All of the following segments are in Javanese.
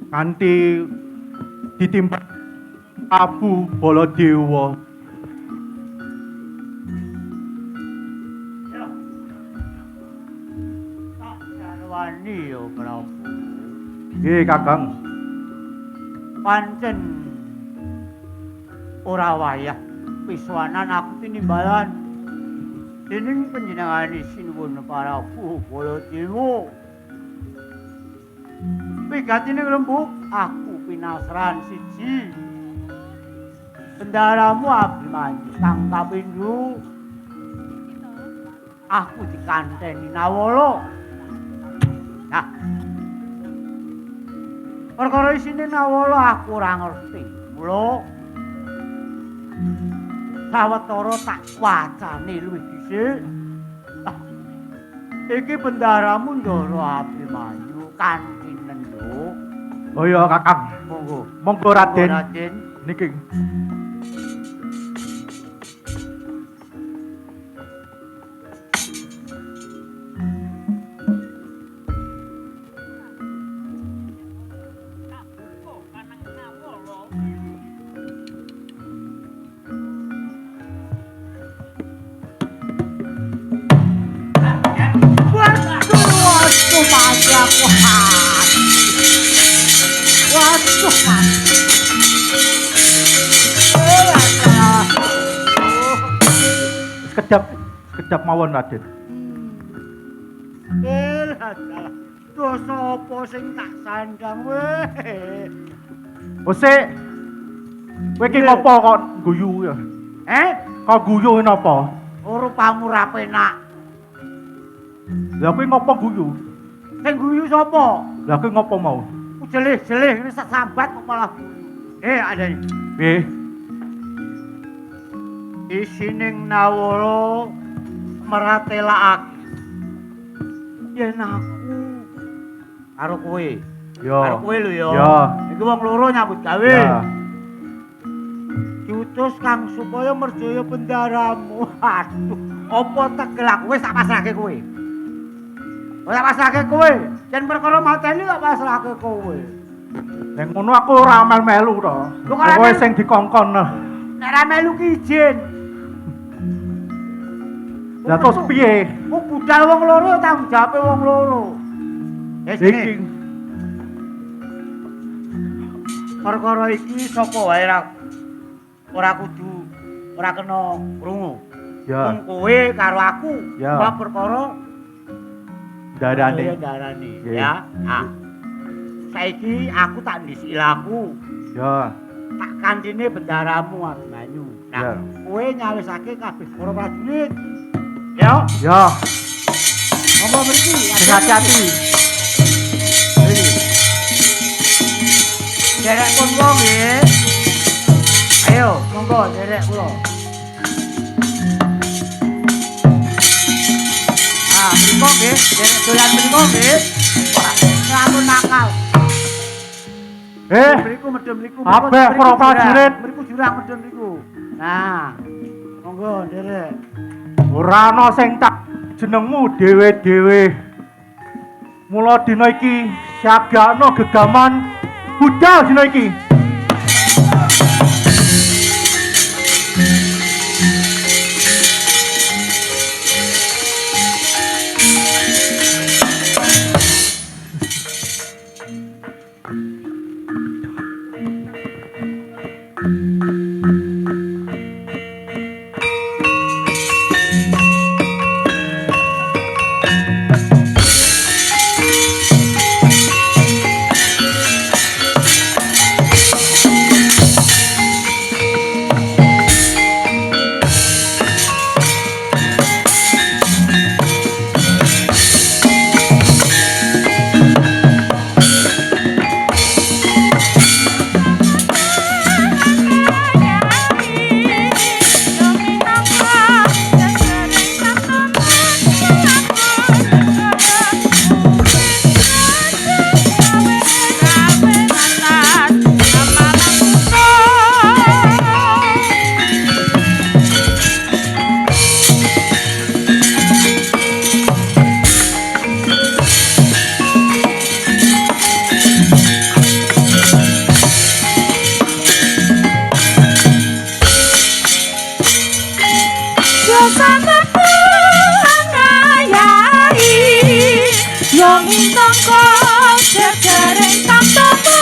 Kanthi ditimbang Prabu Baladewa. Wani ya Prabu. Nggih, Kakang. Pancen ora wayah piswanan aku tinimbalan dening panjenengane sinuwun Prabu Baladewa. Wigatine Rembug aku pinasran siji. Bendaramu Abimanyu kang kapindho aku dikanteni Nawala. Nah, perkara isine Nawala aku ora ngerti. Mula sawetara tak wacane luwih dhisik. Iki bendaramu Ndara Abimanyu kanthi nenduk. Oh iya, Kakang. Monggo. Monggo Raden. Raden. Niki. Sekejap mawon Raden. Lah, dosa apa sing tak sandang weh? Sik. Kowe iki ngopo kok guyu ya? Kok guyu napa? Rupamu ra penak. Lah kowe ngopo guyu? Sing guyu sapa? Lah kowe ngopo mau? Jelih-jelih ini sambat kok malah guyu. Ada ini. Nggih. Isining Nawala meratelakake yen aku karo kowe. Yo. Karo kowe lho ya. Ya. Iki wong loro nyambut gawe. Ya. Diutus kang supaya merjaya bendaramu. Aduh, apa tegel aku wis tak pasrahke kowe. Wis tak pasrahke kowe. Yen perkara mateni tak pasrahke kowe. Nek ngono aku ora melu to. Kowe sing dikongkon. Nek ra melu ki izin. Lah terus piye? Ku budal wong loro tanggung jawabe wong loro. Iki perkara iki sapa wae ora kudu ora kena krungu. ya. Wong kowe karo aku Ya. bab perkara Darane. darane Ya. ya. Ah. Saiki aku tak ndisi ilaku. Ya. Tak kandine bendaramu Abimanyu. Ya. Nah, kowe nyawisake kabeh para prajurit. Ya. Ya. Ngomong mriki, Hati-hati. Derek pun wong nggih. Ayo, monggo derek kula. Mriko nggih, derek dolan mriko nggih. Ora ngampun nakal. Mriku medhem mriku. Kabeh para prajurit mriku jurang medhem mriku. Nah, monggo derek. ora ana sing tak jenengmu dhewe-dhewe. Mula dina iki siagakno gegaman budal dina iki. mongko jejaring tamtama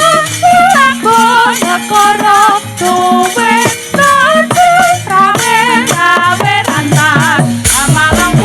lampun negara duwe tandu rawe rantas amalang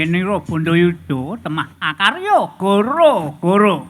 Geniro Bondayuda temah akarya goro-goro.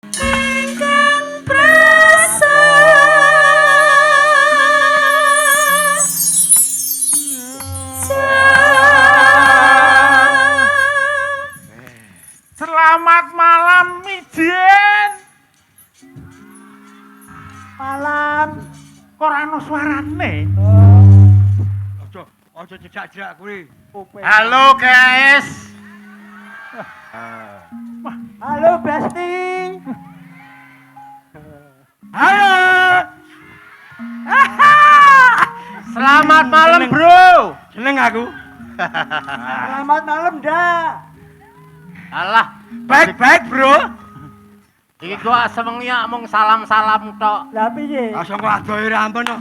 Ingkang prasa Selamat malam Mijen. Malam. Kok ora ono suarane? Aja jejak-jejak kuwi. Halo guys. Halo Besti. Halo. Selamat malam, Bro. Seneng aku. Selamat malam, dah. Alah, Baik-baik, Bro. iki gua semengi mung salam-salam tok. Lah piye? Asal kok adohe rampun kok.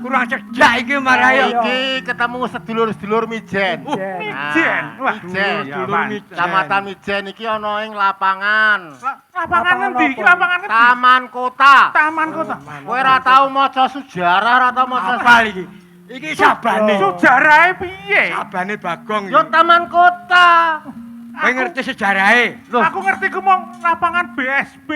Kurang cedhak iki marayo. Iki ketemu sedulur-sedulur Mijen. Mijen. Wah, Mijen. Kecamatan Mijen iki ana ing lapangan. Lapangan endi? Iki lapangan endi? Taman Kota. Taman Kota. Kowe ora tau maca sejarah, ora tau maca Apa iki? Iki sabane. Sejarahe piye? Sabane Bagong. Yo Taman Kota. Kowe ngerti sejarahe? Aku ngerti ku mong lapangan BSB.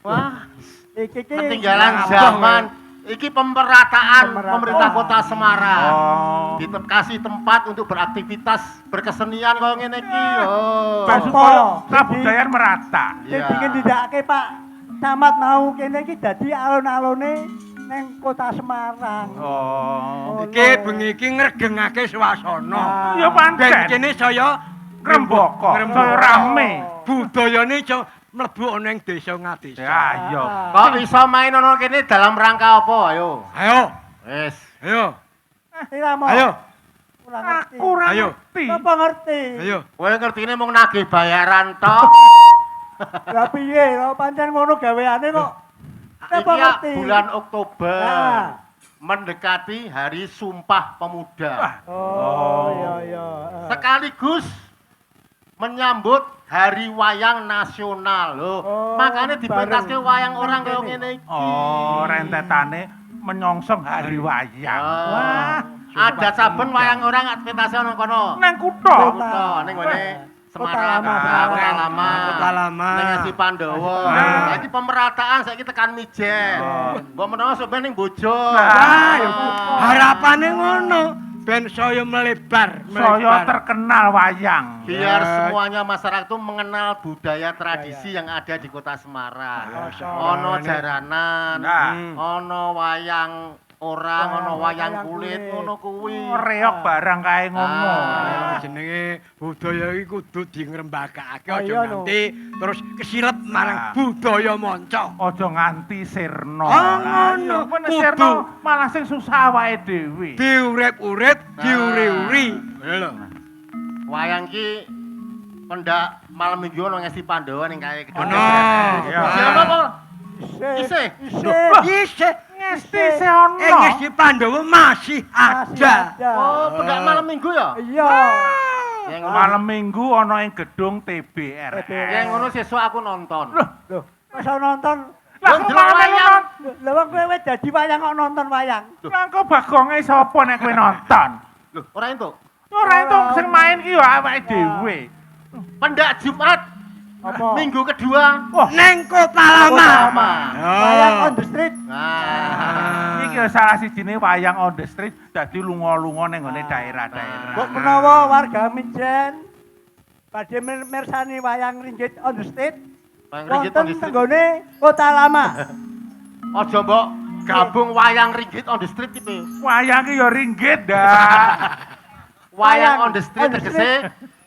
Wah, iki ketinggalan zaman. Iki pemerataan pemerintah Kota Semarang. Kasih tempat untuk beraktivitas berkesenian kaya ngene iki. Kabudayan merata. Sing bikin didakake Pak Camat mau kene iki dadi alun-alune ning Kota Semarang. Iki bengi iki ngregengake swasana. Ya pancen. Ben kene saya Rembaka, saya rame. Budayane iso mlebu ana ing desa ngadesa. Ya iya. Kok iso main ana kene dalam rangka apa? Ayo. Ayo, Wis. ayo, Ira mau. ayo, Ora ngerti. Aku ora Ayo. ngerti. Apa ngerti? ayo. Kowe ngertine mung nagih bayaran tok. Lah piye? Lah pancen ngono gaweane kok. Apa Iki ya ngerti? bulan Oktober. Nah. Mendekati Hari Sumpah Pemuda. Oh, iya. Sekaligus menyambut Hari Wayang Nasional loh. Oh, Makanya dipentaske bareng. wayang orang kaya ngene iki. Oh, rentetane menyongsong hari wayang. Wah, ada saben wayang orang pentasnya nang kono. Nang kutha. Kutha ning ngene Semarang, Lama, Kota Lama. Kota Lama. Ning Esi Pandowo. Nah. Iki pemerataan saiki tekan Mijen. Mbok menawa sok ning Bojo. Ah, ya harapane ngono. Ben saya melebar, Saya terkenal wayang. Biar semuanya masyarakat itu mengenal budaya tradisi yang ada di Kota Semarang. Ono jaranan, ono wayang orang, ono wayang kulit, ono kuwi. Reok barang kae ngono. Jenenge budaya iki kudu dingrembakake Oh, aja iya, no. nganti terus kesilep marang budaya manca. Aja nganti sirna. Oh, ngono. Kuwi Kudu. sirna malah sing susah awake dhewe. Diurip-urip, diuri-uri. Ngono lho. Wayang ki pendak malam minggu ono ngesi Pandowo ning kae. Ono. Isih ono apa? Isih. Isih. Ngesti se ono. Ngesti Pandowo masih ada. Oh, pendak malam minggu ya? Iya. Yang ngono. Malam minggu ana ing gedung TBR. Yang ngono sesuk aku nonton. Loh, masa nonton Lah Yo kok ndelok malah melu wayang. Lha wong kowe wis dadi wayang kok nonton wayang. Lah kok bagonge sapa nek kowe nonton? Loh, ora entuk. Ora itu sing main ki yo awake dhewe. Pendak Jumat Apa? minggu kedua. Wah, Neng Kota Lama. Lama. Wayang on the street. Nah. iki yo salah sijine wayang on the street dadi lunga-lunga ning gone daerah-daerah. Mbok menawa warga Mijen badhe mirsani wayang ringgit on the street. Wayang ringgit on Wonten the street. tenggone Kota Lama. Aja mbok gabung wayang ringgit on the street iki. Wayang ki yo ringgit dah. Wayang on the street on the tegese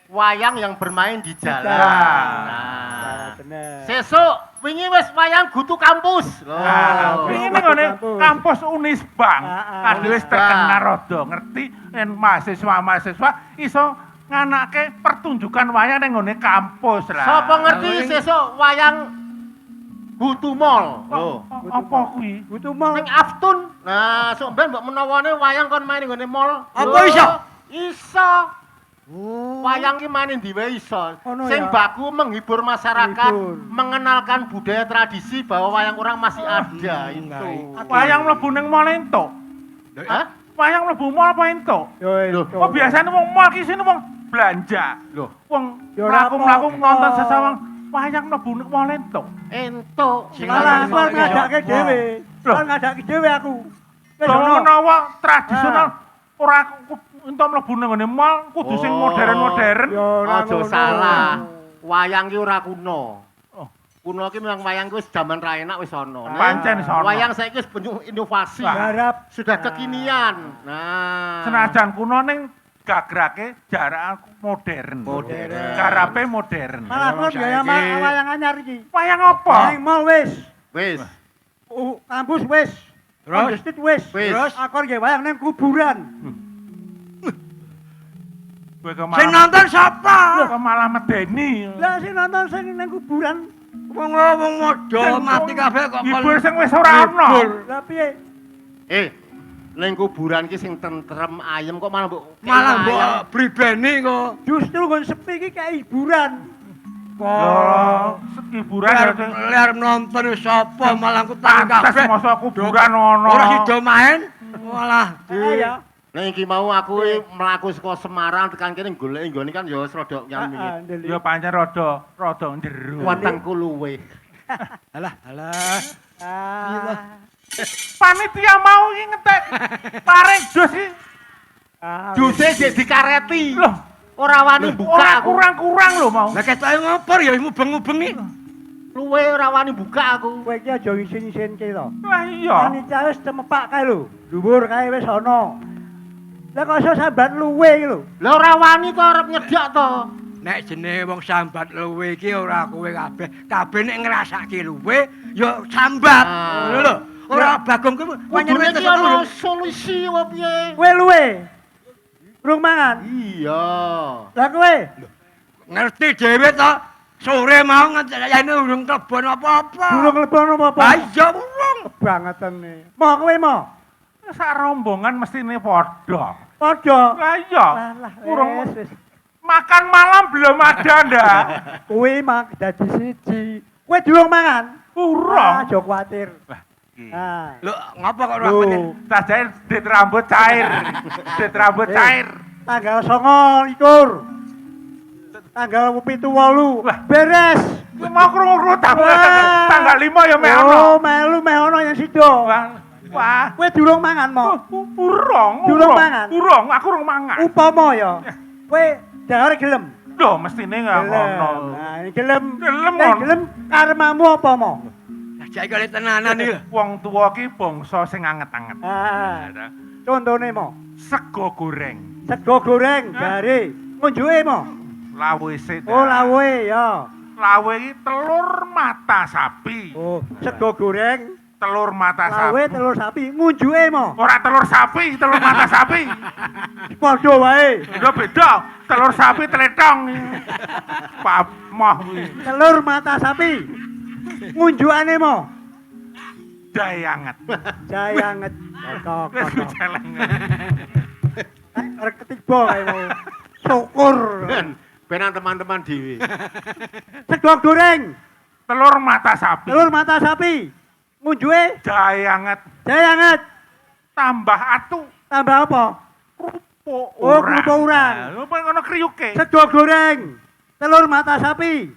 wayang yang bermain di jalan. Nah. Bener. Sesuk wingi wis wayang Gutu Kampus. Nah, wingi ning gone kampus Unisbank. Ah, Kadhe wis terkenal rada ngerti yen mahasiswa-mahasiswa iso nganake pertunjukan wayang ning gone kampus lah. Sapa ngerti sesuk wayang Gutu Mall. Lho. Apa kuwi? Butuh mall. Ning Aftun. Nah, sok ben mbok menawane wayang kon main ning gone mall. Apa Lho, iso? Iso. Wayang ki main ndi wae iso. Ono Sing ya? baku menghibur masyarakat, Menghibur. mengenalkan budaya tradisi bahwa wayang orang masih ada itu. Wayang mlebu ning mall entuk. Hah? Wayang mlebu mall apa entuk? Yo. Oh biasanya wong mall ki sini wong belanja. Loh, Wong Ya ora mlaku-mlaku apa-apa. nonton sesawang wayang mlebu ning mall entuk. entuk. Malah aku Sing ngadake dhewe. Loh. Aku ngadake dhewe aku. Wis Lho ono. menawa tradisional ora entuk mlebu ning ngene mall kudu sing Oh. modern-modern. Yo ora Aja ngono. salah. Wayang ki ora kuno. Oh. Kuno ki memang wayang ki wis jaman ra enak wis ana. Ning Pancen sono. Wayang saiki wis penuh inovasi. Garap. Sudah kekinian. Nah. Senajan kuno ning gagrake jarak modern. Modern. Garape modern. Malah kon ya wayang anyar iki. Wayang apa? Ning mall wis. Wis. Kampus wis. On the street wis. Wis. Terus aku nggih wayang ning kuburan. Kowe kok Sing malah nonton sapa? kok malah medeni. Lah sing nonton sing ning kuburan. Wong modho mati kabeh kok Hibur sing wis ora ana. Lah piye? Ning kuburan ki sing tentrem ayem kok malah mbok malah mbok bribeni kok. Justru nggon sepi iki kayak hiburan. Loh, hiburan ya sing Ler nonton sapa malah ku tak pantes kabeh. masa kuburan ono. Ora sida main malah Ya. Ning iki mau aku mlaku saka Semarang tekan kene golek nggone kan ya wis rada nyami. Ya pancen rada njero. Wetengku luwe. alah. Panitia mau iki ngetek paring jus iki. Juse jek dikareti. Loh, Ora wani buka ora aku. kurang-kurang lho mau. Lah ketoke ngopor ya mubeng-mubengi. Luwe ora wani buka aku. Kowe iki aja isin-isinke to. Lah iya. Panitia wis cemepak kae lho. Dhuwur kae wis ana. Lah kok iso sambat luwe iki lho. Lah ora wani to arep nyedak to. Nek jenenge wong sambat luwe iki ora kowe kabeh. Kabeh nek ngrasake luwe ya sambat. Ah. Ngono lho. Ora bagong kowe Kudune wis iki ana solusi apa piye? Kowe luwe. Rung mangan. Iya. Lah kowe ngerti dhewe to. Sore mau ngene urung klebon apa-apa. durung lebon apa-apa. Ha iya urung. Bangetene. Mo kowe mo. Sak rombongan mestine padha. Padha. Lah iya. Lah Urung wis. makan malam belum ada ndak? Kowe mak dadi siji. Kowe durung mangan. Urung. Aja kuwatir. Lah, iki. Ah. Lho ngapa kok ora meneh? Sajae dit rambut cair. Dit rambut cair. Tanggal 29. Tanggal 7-8. Lah. Beres. Kowe mau krungu tanggal Wah. tanggal 5 ya meh ono. Oh, melu meh ono yang sido. Wah. Kowe durung mangan mo. Urung. Durung mangan? Urung, aku urung mangan. Upama ya. Kowe jangan gelem. Loh, mestine nggak ngono. Nah, ini gelem. Gelem, Nek Mon. gelem karmamu apa mo? Jake kali tenanan iki. Wong tuwa ki bangsa sing anget-anget. Ah. Ada Contone mo. sego goreng, Sego goreng gare. Ngunjuke mo. lawe sik. Oh, lawe ya. Lawe iki telur mata sapi. Oh, sego goreng, Telur mata lawe sapi. telur sapi. Ngunjuke mo. Ora telur sapi, telur mata sapi. Padha wae. Udah beda. Telur sapi tletong. Pamah kuwi. Telur mata sapi. Ngunjukane mo. Jahe anget. Jahe anget. Kok. Wis celeng. Arek ketiba kae mau. Syukur. Benan teman-teman dhewe. Sego goreng, Telur mata sapi. telur mata sapi. Unjuke Jahe anget jahe anget. tambah atu Tambah apa? kerupuk Oh, kerupuk urang. Nah, apa ngono kriuke? Sego goreng. Telur mata sapi.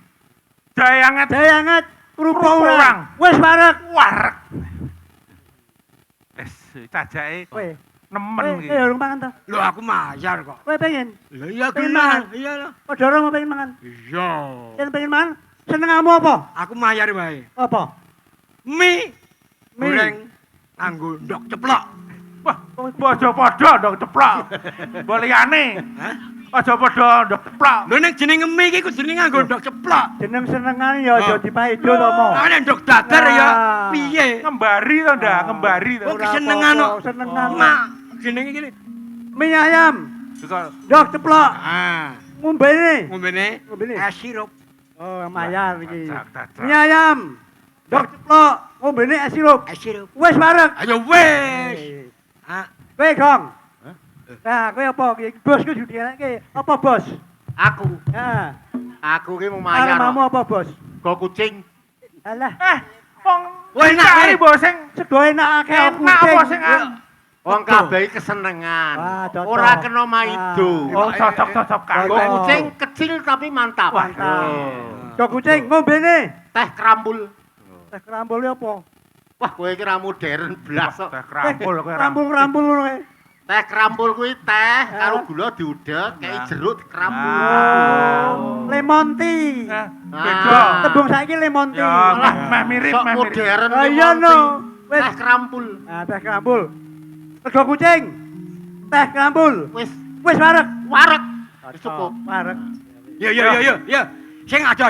Jahe anget Jahe anget. Kerupuk Kerupuk urang. urang. Wis wareg. wareg. Wes cajake Kowe. nemen iki. Kowe urung mangan ta? Lho aku mayar kok. Kowe pengen? Lah iya Pengen gelem. mangan? Iya lah. Padha ora mau pengen mangan? Iya. Yen pengen mangan, senengmu apa? Aku mayar wae. Apa? Mie Mie. goreng nganggo ndok ceplok. Wah, aja padha ndok ceplok. Mbok liyane. Hah? Aja padha ndok ceplok. Lho nek jenenge mie iki kudune nganggo ndok ceplok. Jeneng senengane ya aja Oh. dipaido to mo. Ah nek ndok dadar ya Ah. piye? Ngembari to ndak, ngembari to. Oh Ora kesenengan apa-apa, kok. senengan. Mak jenenge iki. Mie ayam, Juga ndok ceplok, Ah, ngombene. ngombene Ngombene. es sirup. Oh, mayar iki. Cacak. Mie ayam, ndok ceplok, ngombene es sirup. Es sirup. Wis wareg. Ayo wes. Ah, Kowe, Gong. Nah, kowe apa iki? Bosku didianake apa bos? Aku, Heeh. aku ki mau mayar. Aremamu apa bos? Go kucing. Alah, wong Wah, enak, cari eh. mbok sing sego enak akeh enak apa sing Wong kabeh kesenengan. Wah, cocok. Ora kena maido. Oh, cocok-cocok Go kabeh. kucing kecil tapi mantap. Mantap. Oh. Go kucing ngombene. Teh kerambul. Teh kerambul apa? Wah, kowe iki ra modern blas kok. Teh krampul kowe. Kerambul-kerambul ngono kae. Teh kerambul kuwi teh karo gula diudek, kei Nah. jeruk kerambul. Oh, lemon tea. Beda. Tembung saiki lemon tea. Ya, meh mirip, Sok meh mirip. modern Ah, nih, iya Monty. no. Wis. Teh kerambul. Nah, teh kerambul. Sego kucing. Teh kerambul. Wis Wis wareg. wareg. Wis cukup. Wareg. yo. Sing ada.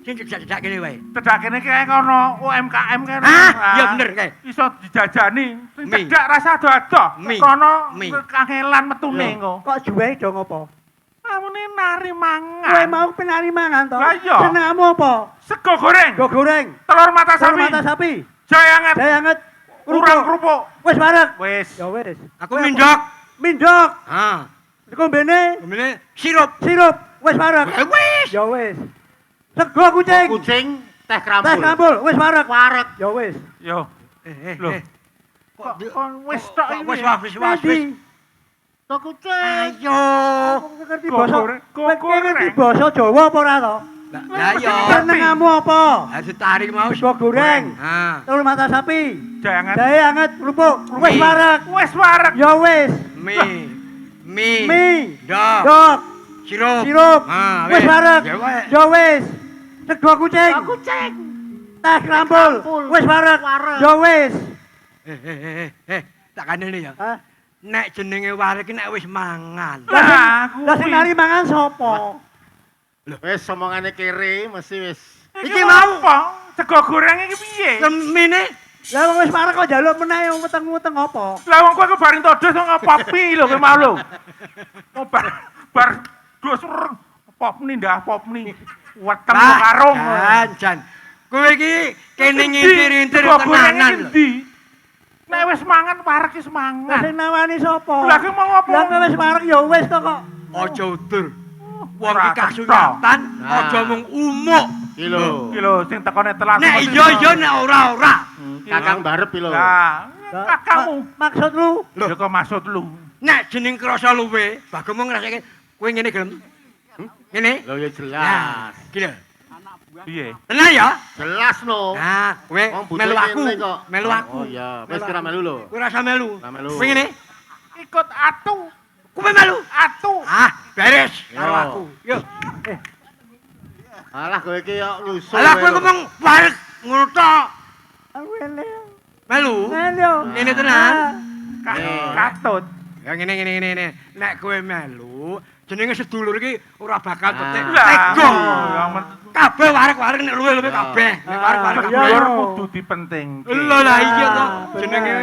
Sing cedak kene wae. Cedak kene kae kono UMKM kene. Hah? Iya bener kae. Iso dijajani. Sing Mie. cedak rasa ado-ado. Mie. Kono Mie. kangelan metune Iya. engko. Kok juwe dong apa? Namune nari Kowe mangan. mau penari mangan to? Lah iya. Senengmu apa? Sego goreng. Go goreng. Telur mata Telur sapi. mata sapi. Jahe anget. Jahe anget. Urang kerupuk. Wis wareg. Wis. Ya wis. Aku mindok. Mindok. Ah, Ngombene ngomene sirup. sirup. Wis wareg. Wes. Ya wis. Sego kucing. Kucing teh Teh kerambul. kerambul. Wis wareg. Wareg. Ya wis. Yo. Loh. Kok Kok wis tok iki. wis. Nanti. Go kucing. Ayo. Kowe ngerti Go basa? goreng, go Kowe ngerti goreng. basa Jawa apa ora to? Lah iya. Senengmu apa? Ayo tarik mau. Sego goreng. Ah. Telur mata sapi. Jahe anget. Jahe anget kerupuk. Wis Mie. wareg. Wis wareg. Ya wis. Mie. Mie. Dok. Dok. Sirup. Sirup. Ah, Wis wareg. Ya wes. Ya wis. Sego kucing. Go kucing. Teh kerambul. kerambul. Wis wareg. Wareg. Ya wis. Tak kandani ya. Hah? Nek jenenge wareg ki nek wis mangan. Lah Lah sing nari mangan sapa? Wis omongane kere mesti wis. Iki mau apa? Sego goreng iki piye? Lemine Lah wong wis wareg kok njaluk meneh wong weteng-weteng apa? Lah wong kowe kebaring todos kok ngopi lho kowe mau lho. Kok bar dos pop ni ndah pop ni. Weteng kok karung. Jan. Kowe iki kene ngintir-intir Sego goreng tenanan iki lho. ndi? Nek wis mangan wareg wis Lah mangan. sing nawani sapa? Lah ki mau apa? Lah kowe wis wareg ya wis to kok. Aja udur. Wong Ora iki kasuyatan, Nah. aja mung umuk. Iki lho. Iki lho sing tekone telat. Nek iya nek ora. Kakang barep iki lho. Lah, kakakmu. Maksud lu? Ya kok maksud lu. Nek jeneng krasa luwe, bagemu ngrasake kowe ngene gelem. Ngene. Lho ya Nah, jelas. gila. Piye? Tenan ya? Jelas no. Nah, kowe Wong butuh melu aku. ngene kok. Melu aku. Oh iya, wis kira melu lho. Kowe rasa melu. Ora melu. Kowe ngene. Ikut atu. Kowe melu. Atu. Ah, beres karo Yo. aku. Yo. Alah kowe iki yo lusuh. Alah kowe ngomong wareg ngono tok. Aku ele. Melu. Melo. Ngene tenan. Katut. Ya ngene. Nek kowe melu, jenenge sedulur iki ora bakal petik Ah. tego. Ya, Kabeh wareg-wareg nek luwe-luwe kabeh. Nek wareg-wareg iya. Sedulur kabeh. kudu dipentingke. Lho lah iya to. bener. Jenenge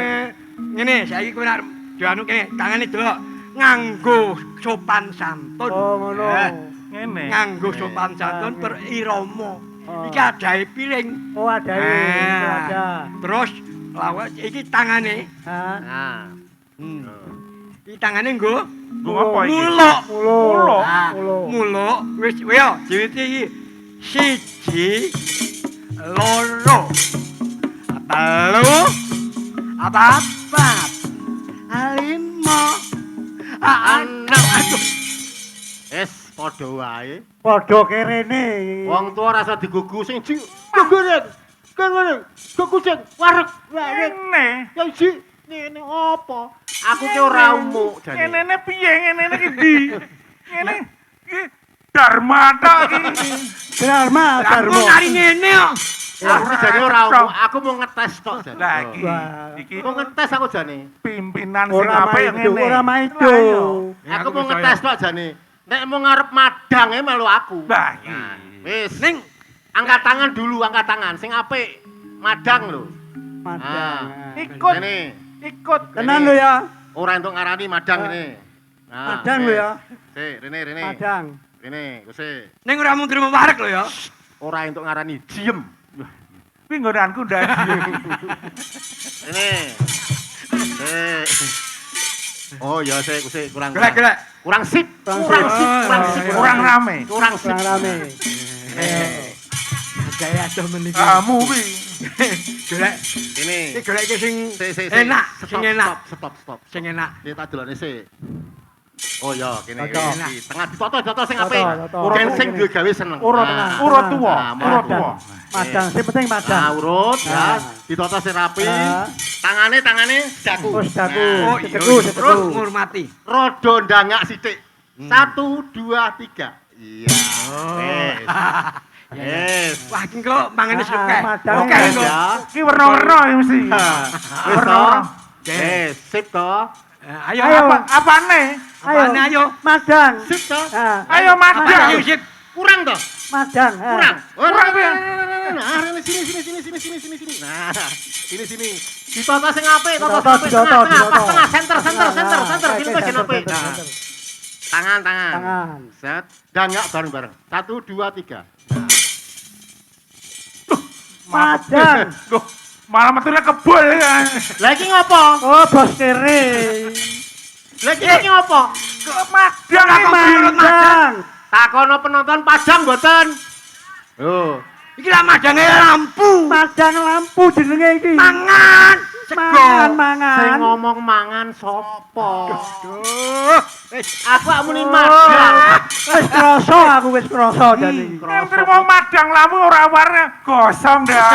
ngene, saiki kowe nek dianu kene, tangane delok nganggo sopan santun. Oh ngono. Ngene. Nganggo sopan santun berirama. Oh. Iki adahe piring. Oh ada. Ada. Terus lawas iki tangane. Hah? Nah. Iki tangane nggo Nggo apa iki? muluk. Mulo. Ah, Mulo. muluk wis yo diwiti iki 1 2 telu, papat, lima, enam. Aduh. Padha wae. Padha kerene. Wong tua rasa digugu sing ji. Gugureng. Kan ngene. Gugusing wareg. Ngene. Ya ji. Ngene apa? Aku ki ora umuk jane. Ngene piye ngene iki ndi? Ngene iki Dharma tok iki. Dharma. Aku nari ngene kok. Aku jane ora umuk. Aku mau ngetes tok jane. Lah iki Mau ngetes aku jane. pimpinan sing Ora apik maido, ngene. ora maido. Aku mau ngetes tok jane. Nek mau ngarep madang melu aku. Lah Nah, wis. Ning Angkat tangan dulu, angkat tangan. Sing apik madang lho. Madang. ikut Ini. ikut. Tenan lho ya. Ora entuk ngarani madang ini. Nah, Madang lho ya. Rene. Madang. Rene, kuwi. ning ora mung terima wareg lho ya. Ora entuk ngarani diem. Kuwi nggonanku ndak. Ini. Oh ya, kuwi kurang. Gelek. Kurang sip. Kurang rame. Kurang sip. Kurang rame. Gaya adoh meniki. Kamu kuwi Gelek. Ini. Iki gelek iki sing Si. enak, sing enak. Stop. Sing enak. Ini tak delone sik. Oh ya, kene Toto. iki. Tengah ditoto sing Toto, apik. toto. Ben sing duwe gawe seneng. Urut Nah, tengah. urut tuwa, Nah, urut madang. tuwa. Madang, sing penting madang. Nah, urut ya. Nah. Ditoto sing rapi. Nah. Tangane daku. Terus daku. Nah, Oh, iya. Seteku, Terus seteku. ngurmati. rodo ndangak sithik. 1 2 3. Iya. Wes. Wah, iki kok mangane Ah, suka. madang. Oke, Wes kok. ya. Iki werna-werna iki mesti. Wes to. Wes, sip to. Ayo, Ayo. Apane? apane ayo. Madang. Sip to. Ah, Ayo madang. Ayo sip. Kurang to? madang. ah. Kurang. Kurang ya? Nah, sini. Nah, sini. Ditoto sing apik, toto Ditoto, apik. ditoto, Tengah, ditoto. pas tengah, center. Nah, Gini oke, bagian apik. center. Nah. Tangan. Tangan. Set. Dangak bareng-bareng. 1 2 3. Madang. Loh, malah metune kebul ya. Lah iki ngopo? Oh, bos kere. Lah iki ngopo? Madang iki Madang. Takono penonton padang mboten? Yo. Iki lah madange lampu. Madang lampu jenenge iki. Mangan. Mangan. Sing ngomong mangan sapa? Duh. Aku gak muni madang. Wis krasa jane iki. Yang terima madang lamu ora warna gosong dah.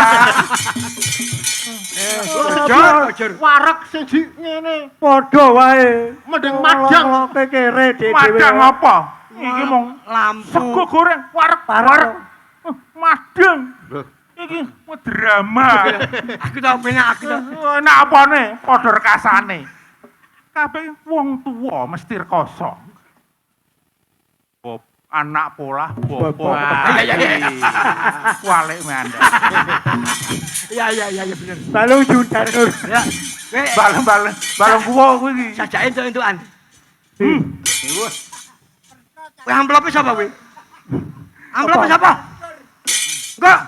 Jor. Wareg sing di ngene. Padha wae. Mending madang. Kekere dhewe. Madang apa? Iki mong lampu. sego goreng wareg. Madang. Iki mau drama. Aku tau penak aku tau. Enak apane? Padha rekasane. Kabeh wong tuwa mesti rekoso. Anak pola bobo. Iya. Walik manda. Iya bener. Balung judan nur. Ya. Kowe Balung kuwo kuwi iki. sajake entuk-entukan. Kowe amplop sapa kowe? Amplop sapa? Enggak.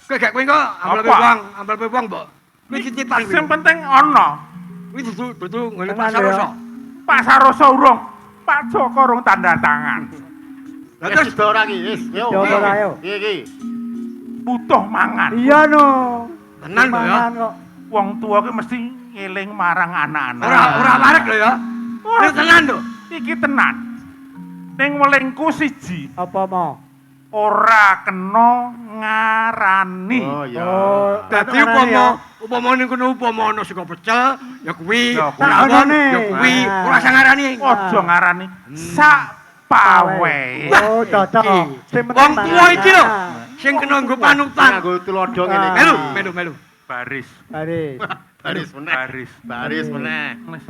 Kowe gak kowe kok amplop wong, Mbok. Kowe titipan kowe. Sing penting ana. Kuwi dudu ngene Tenan, Pak Saroso. Pak Saroso urung. Pak Joko urung tanda tangan. Lah Terus terus ora iki, wis. Yo. Yo, ora, yo. Iki. Butuh mangan. Iya no. tenan kok ya. Mangan kok. Wong tua ki mesti ngeling marang anak-anak. Ora wareg lho ya. Ini tenan lho. Iki tenan. Ning welingku siji, Apa mau? ora kena ngarani. Oh ya. Oh, Dadi upama ning kono upama ana sego pecel, ya kuwi. Ya kuwi. Lawon, Takone. ya kuwi. Nah. Ora sangarani. Aja ngarani sak pawe. Oh, cocok. Sing penting Wong tuwa mangan. iki lho, sing kena nggo panutan. Nganggo tulodo ngene Ah. iki. Melu. Baris, Baris. Baris meneh. Wis.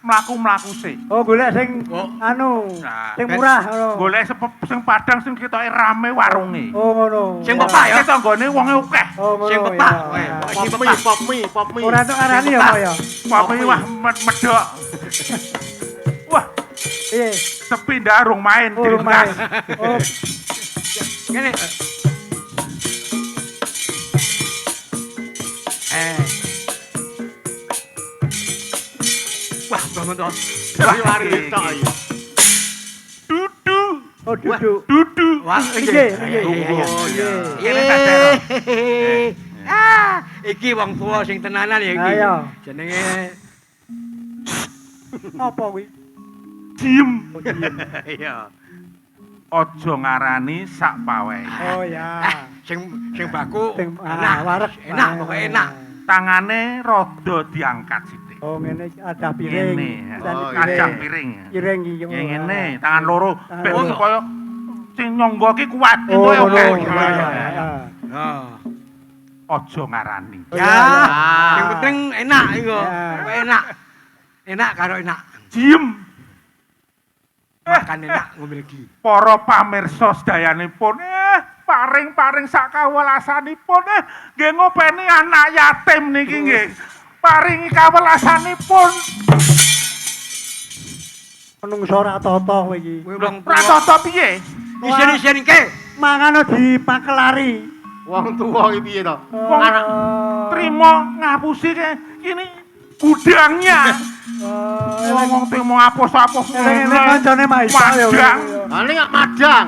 Mlaku-mlaku sik. Oh, golek sing Oh. anu, Nah, sing murah ngono. Golek sing padang sing ketoke rame warunge. Oh, ngono. Sing pepak ya. Kita nggone wonge akeh. Oh, ngono. Sing pepak. ya. Weh, Nah. sing pepak. Pop mie. Ora entuk arani ya, Pak ya. Papi wah medok. Wah, Iya. sepi ndarung main Oh, lumayan. gas. Oh, Ngene. Wah, bangun Tapi wari tok iki. Dudu, oh duduk. dudu. Wah, Iya, iya. iya. Ini tak terong. Ah, iki wong tuwa sing tenanan ya iki. Ayo. Jenenge Apa kuwi? Diem. iya. Aja ngarani sak pawehe. Oh ya. Sing baku Sing enak, wareg. enak pokoknya enak. Tangane rada diangkat sithik. Oh ngene ada piring. Ngene. Dan Kacang piring. Piring iki. Ya ngene, tangan loro Tangan ben loro. kaya sing nyangga ki kuat Oh, entuk ngono. oke. Oh. Aja ngarani. Ya, yang penting enak iku. Ya. Enak. Enak karo enak. Diem. Makan enak ngombe lagi. Para pamirsa sedayanipun paring-paring sak kawelasanipun nggih ngopeni anak yatim niki nggih. Paringi kawelasanipun. Menungso ora tata kowe iki. Kowe wong Ra tuwa. tata piye? Isen-isen ke. Mangane dipakelari. Wong tuwa iki piye to? Wong trimo ngapusi ke ini gudangnya. Wong trimo apus-apus. Ngene kancane maisa ya. Madang. Ane gak madang.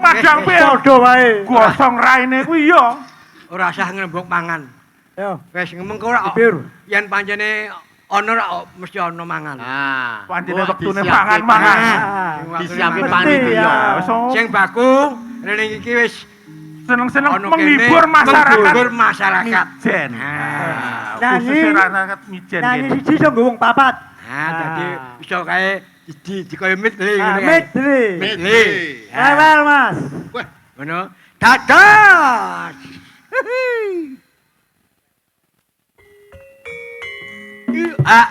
Madang piye? Padha wae. Gosong raine kuwi ya. Ora usah ngrembug mangan. Yo. Wis ngomong ora. Pipir. Yen pancene ana ora mesti ana mangan. Nah, Pancene wah, wektune disiapke mangan-mangan. pangan. Disiapke Mesti panitia. ya. Wis Sing baku rene iki wis seneng-seneng ana menghibur kene, masyarakat. menghibur masyarakat. Mijen. Nah, Khususnya masyarakat mijen. Nyanyi kene. siji iso nggo wong papat. Nah, dadi iso kae dikoyo medley Ah, ngene kae. medley. Medley. Lewel, Mas. Wah, Ngono. Dadas. Ah.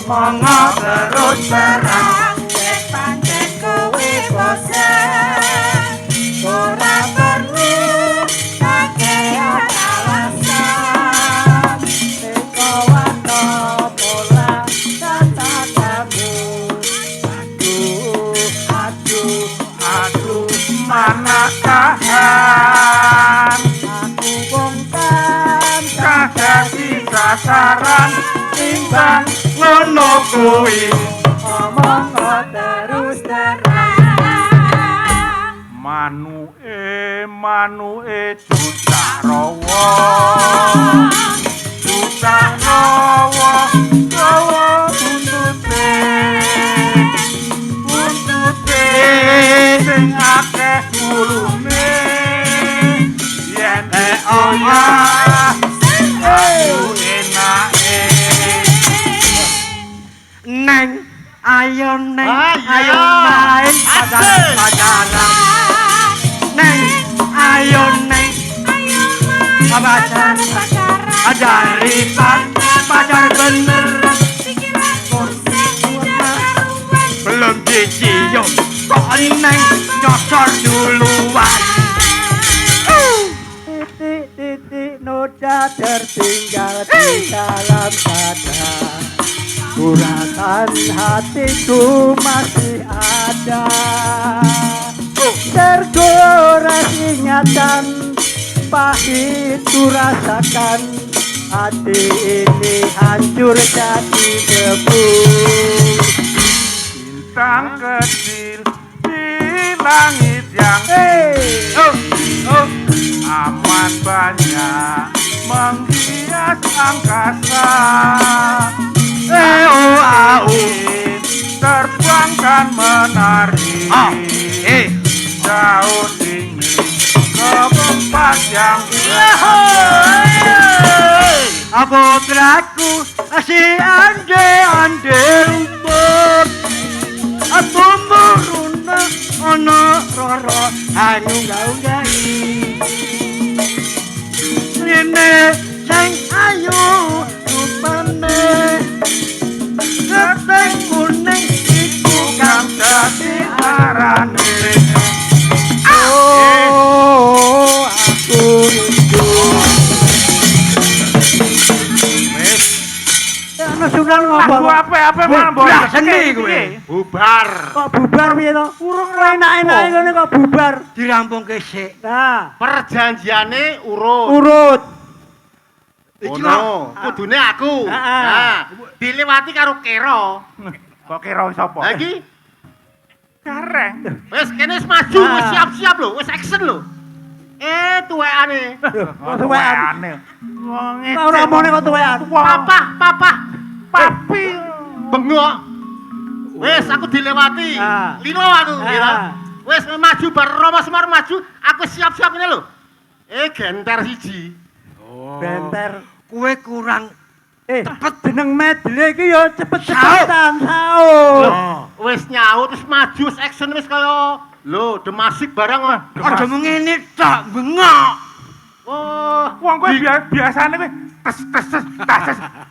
Ngomong terus terang. Nek pancen kowe bosen, ora perlu kakean alasan. Eko warna pola tata kamu. Aduh, Aduh, mana kahan aku bongkar kadasi sasaran timbang ngono kuwi. ngomong terus terang. Manuke juta rawa. Juta rawa, rawa buntute. Buntute sing akeh ulune. Yen oyah aduh enake. Neng, ayo neng, Ayo. ayo main pacaran. Neng, ayo neng, pacaran. Ajaritan pacar beneran. Belum dicium, kok neng nyosor duluan. titik-titik noda tertinggal di dalam dada. Urasan hatiku masih ada. Tergores ingatan pahit ku rasakan. Hati ini hancur jadi debu. Bintang kecil di langit yang aman banyak menghias angkasa. Angin terbangkan menari daun dingin kemempat yang Putraku asih ande rumput. Aku meruna ana roro anunggahi. Rene sing ayu rupane keteng kuning iku kang dadi arane. Oh, aku rindu. Ana sunan Lagu ngopo? apa apa malah mbok Lah, seni kowe. Bubar. Kok bubar piye to? Urung enak-enak ngene kok bubar. Dirampungke sik. Nah, Perjanjiane urut. urut. Iki Ono, kudune aku. Heeh. Nah, dilewati karo kero. Kok kira sapa? Lah iki Kareng. wis kene wis maju, Ah. wis siap-siap lho, wis action lho. Tuwekane. Tuweane. Wong Ora omone kok tuwekan. Papa, Papi. bengok. Wis aku dilewati. Ah. Lino aku, Ah. gitu. Wis maju bar Rama Semar maju, aku siap-siap ngene lho. Genter siji. Benter. Kowe kurang Cepet jeneng medley iki ya cepet-cepetan saut. Wis nyaut wis maju wis action wis kaya lho demasik barang kok. aja mung ngene tok bengok. Oh, Wong kowe biasane kowe tes.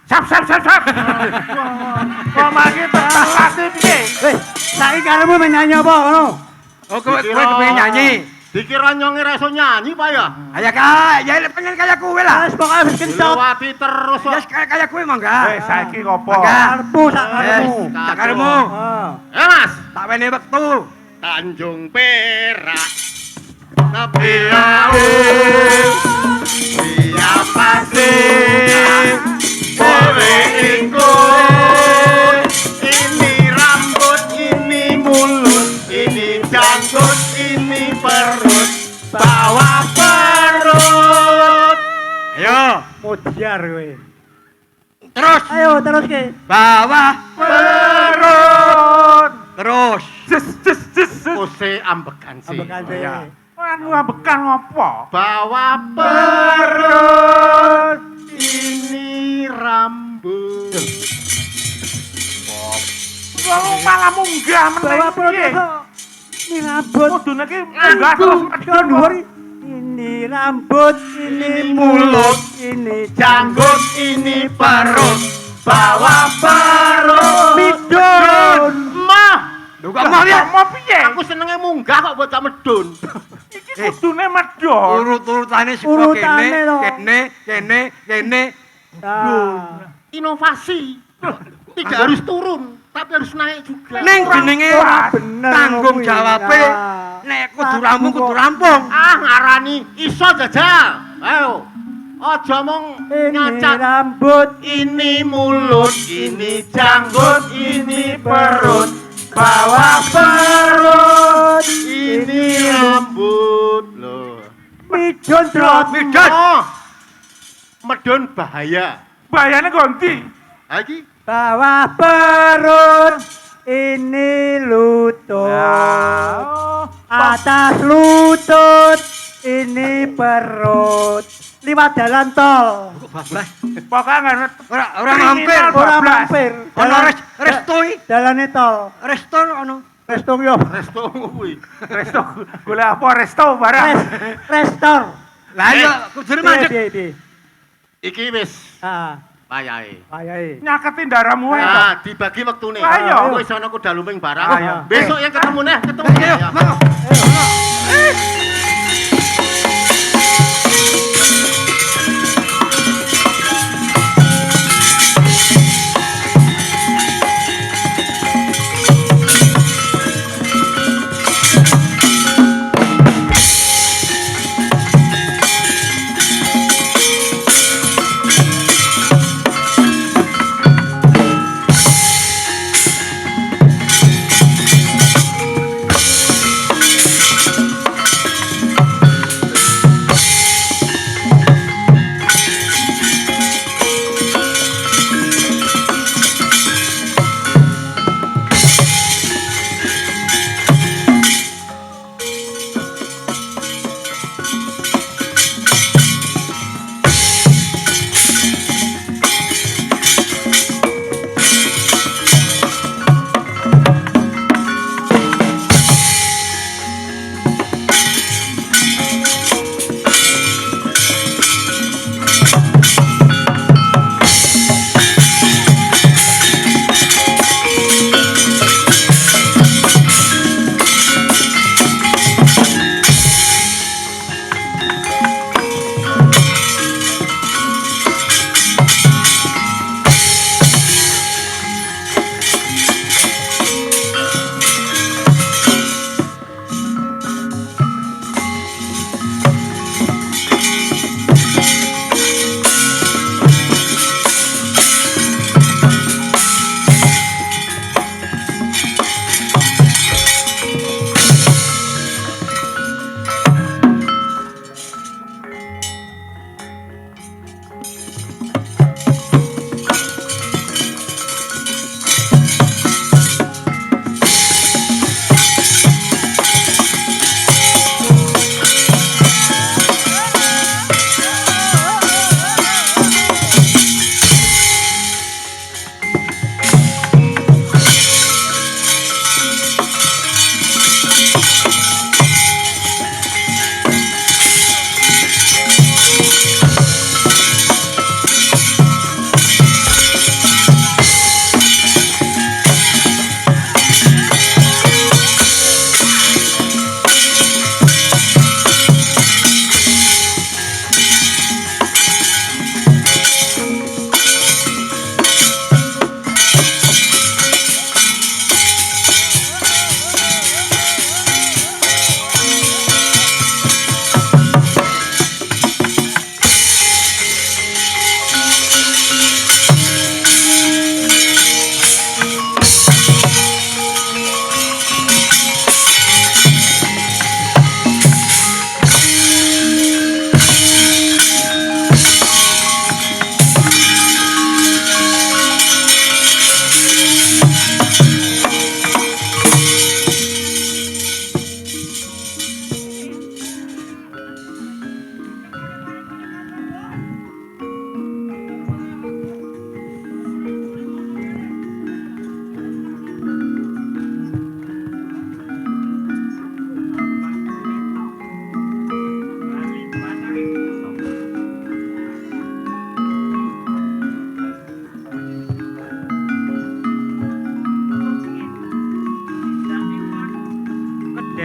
Sap. Kok mangke terlatih piye? Weh, saiki karepmu menyanyi apa ngono? Oh kowe kepengin nyanyi. Dikira nyonge ra iso nyanyi Pak ya. Ayo Kak, ya pengen kaya kowe lah. Wes pokoke wis kencot. Dilewati terus kok. Ya kaya kowe mangga. Wis saiki opo? Karepmu sak karepmu. Sak karepmu. Ah. Mas, Tak wene wektu. Tanjung Perak. Tapi aku siapa sih? Kowe ikut. Ini rambut, ini mulut, ini janggut, ini perut. Bawa perut. Ayo, Modiar kowe. terus Ayo terus ke. bawah Perut. terus. Jes. Kose ambekan sih. Ambekan sih. Ya. Anu ambekan ngopo? Bawa perut. Ini rambut. Wong malah munggah meneh. Bawa perut piye? kok. Ini rambut. Kudune ki munggah terus medhun. Dhuwur. Ini rambut, ini mulut, ini Janggut ini perut. Bawa perut. midun. Mah, Lho kok mau ya? Mau piye? aku senenge munggah kok buat medun. Iki kudune medhun. Urut-urutane saka Urutane kene, to. kene. Nah. Inovasi. Tidak harus turun, tapi harus naik juga. Ning jenenge Ora bener tanggung kuwi. jawabe. Nah. Nek kudu rampung kudu rampung. Ah, ngarani iso jajal. Ayo. Aja mong Ini nyacak. rambut, Ini mulut, ini janggut, ini perut. Bawa perut. Ini rambut. Loh. midun trot. Midun. Oh. Medun bahaya. Bayane ganti. Lagi. Bawah perut, ini lutut. Oh. Atas lutut, ini perut. Liwat jalan tol. Bablas. Pokoke ngarep Ora mampir. Ora mampir. Ono restoi. Jalane tol. Resto ono. Resto yo. Resto kuwi. resto. Golek apa resto barang. Restor. Lah iya kudune mandek. Piye. Iki wis Ah, payahe. ayae. Nyaketi ndaramu ae. Nah, dibagi wektune. Ayo. Kowe iso ana kuda lumping barang. Ayo. Besok yang ketemu neh, ketemu. Ayo, Ya. mau.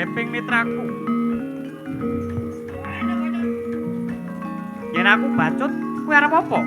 geping mitraku. Yen aku bacut, kuwi arep apa?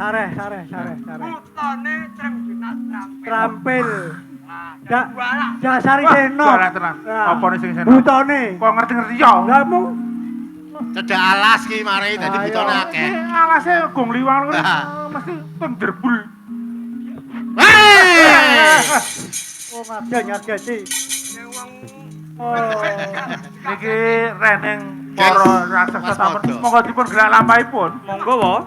Sareh. Putone trembinas Trampil. Dasari seno. Jualan tenan. Apa nih sing seno? Butone. Kok ngerti-ngerti yo? Lah mung Cedak alas ki mari dadi butone akeh. Alase gong liwang mesti tenderbul. oh ngageti. Niki reneng para raksasa sampun monggo dipun gerak lampahipun. Monggo wae.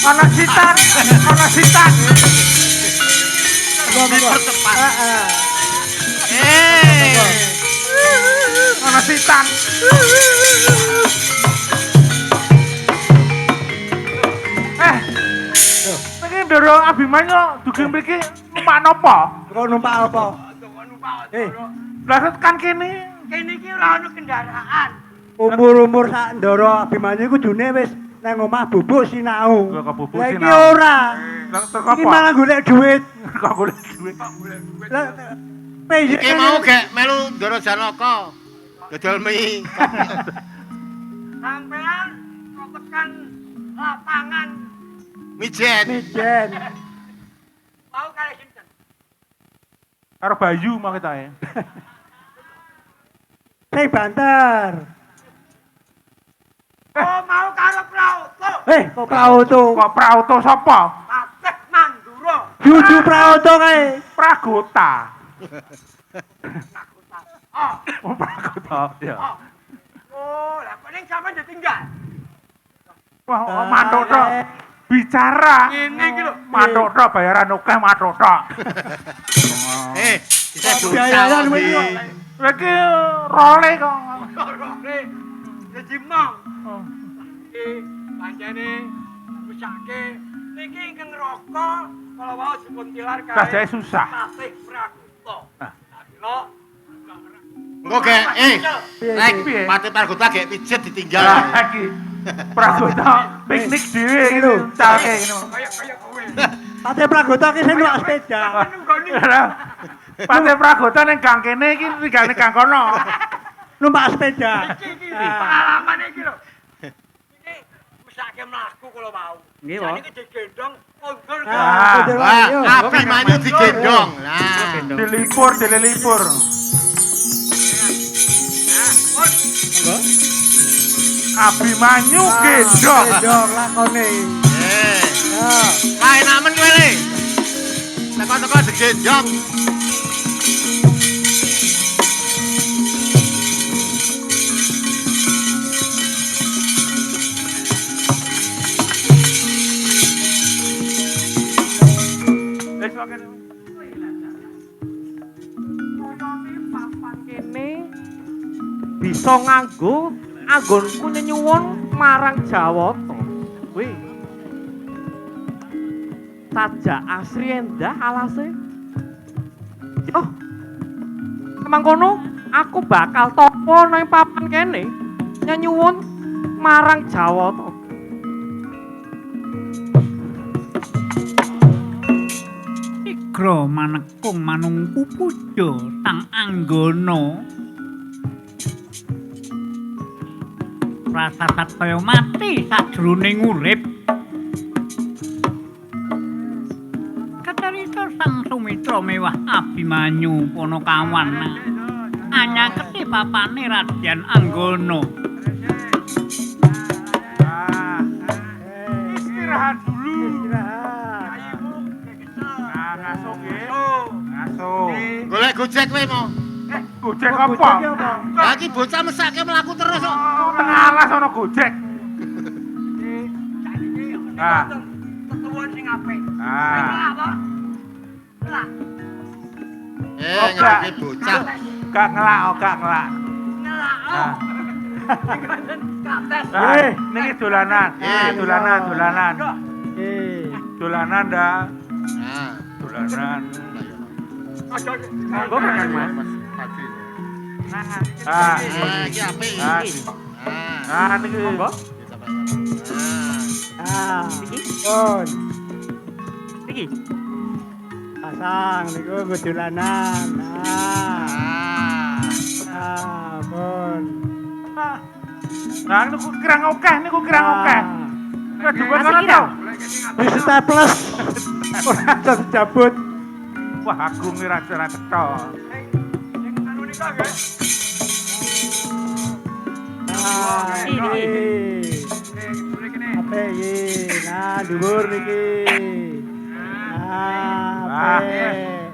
Ana sitan. Ana sitan. Niki ndoro Abimanyu dugi mriki numpak napa? Kok numpak apa? Lah kan kene Kene iki ora ono kendaraan. Umur-umur sak ndoro Abimanyu kudune wis nang omah bubuk sinau. Lho, kok bubuk Lah iki sinau? ora. Lah terus Iki apa? malah golek duit. Kok golek duit. Lah PJ Iki mau gek melu Ndoro Janaka. Dodol mie. Sampean kok tekan lapangan Mijen. mijen. mau kali sinten? Karo Bayu mah kita ya. Saya banter. Oh mau karo Prauto. Kok Prauto? Kok Prauto sapa? Kabeh Mandura. Dudu Prauto kae. Pragota. Oh, Oh, Pragota. Ya. oh, lah kok ning sampean ditinggal. Wah, mantuk tok. Bicara. Ngene iki lho. Mantuk tok bayaran akeh mantuk tok. Bisa Biayanan dosa. kuwi kok. Iki role kok. Rone. Jadi mong. Iki pancene rusake niki ingkang rokok kalau mau dipun tilar kae. Kajae susah. Tasih Prakuto. Nah, lho. Engko gek rek Piye? Pati Pargota gek pijet ditinggal. Lah iki Pragota piknik dhewe gitu. Cake ngono. Kaya kowe. Pate Pragota ki sing numpak sepeda. Pate Pragota ning gang kene iki tinggalne gang kono. Numpak sepeda. Iki pengalaman iki lho. Iki usake mlaku kalau mau. Nggih, Jan Pak. iki digendong kondur Ah. Wah, Abimanyu digendong. Nah, Dilipur. Abimanyu gendong. Gendong lakone. Ya. kae namen kowe le. Teko-teko digendong. Wis kok kene. Papan kene bisa nganggo anggonku nyuwun marang Jawata. Kuwi. Sajak asri endah alase. Oh. Emang kono aku bakal topo nang papan kene nyuwun marang Jawata. Igra manekung manungku puja tang anggana. Rasa satya mati sajroning urip. Kacarita sang Sumitra mewah Abimanyu Panakawan. Anyaketi papane Radyan Anggana. Istirahat dulu. Istirahat. Nah, ngaso nggih. Ngaso. Golek gojek kowe mau. Gojek Gojek apa? apa? Lah iki bocah mesake mlaku terus kok. Tengah alas ana Gojek. Nah. Ketuwon sing apik. Ah. Apa? Lah, Ngerti bocah. Gak ngelak. ngelak. Nah. Kates. Nah, niki dolanan. Dolanan. Dolanan dah. Nah, Dolanan. Aja. Monggo Kakang Mas. Ah. iki apik Ah. iki. Nah, niki. Monggo. Ah. Pun. Iki. Pasang niku nggo dolanan. Ah. Pun. Nah, niku kirang akeh, niku kirang akeh. Kowe juga Masih kono kira? to. Wis staples. Ora iso dijabut. Wah, aku ngira ora ketho. Ini. Ape iki? Nah, dhuwur niki. Wah. Ape.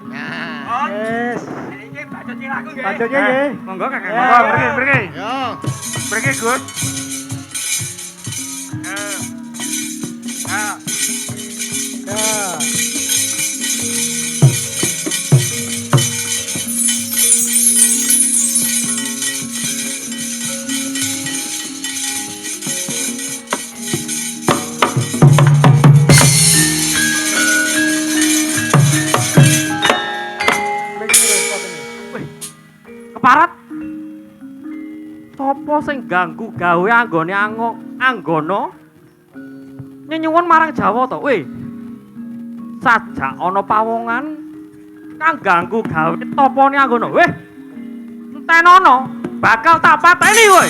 Nah, Wis. Iki baca cilaku nggih. Bacanya nggih. Monggo Kakang Ya. Oh, mriki, mriki. yo. Mriki, Gus. Ya. Keparat. Sopo sing ganggu gawe anggone Anggono? Nyuwun marang Jawa to, weh. Sajak ana pawongan kang ganggu gawe topone Anggono, weh. Entenono bakal tak pateni kowe.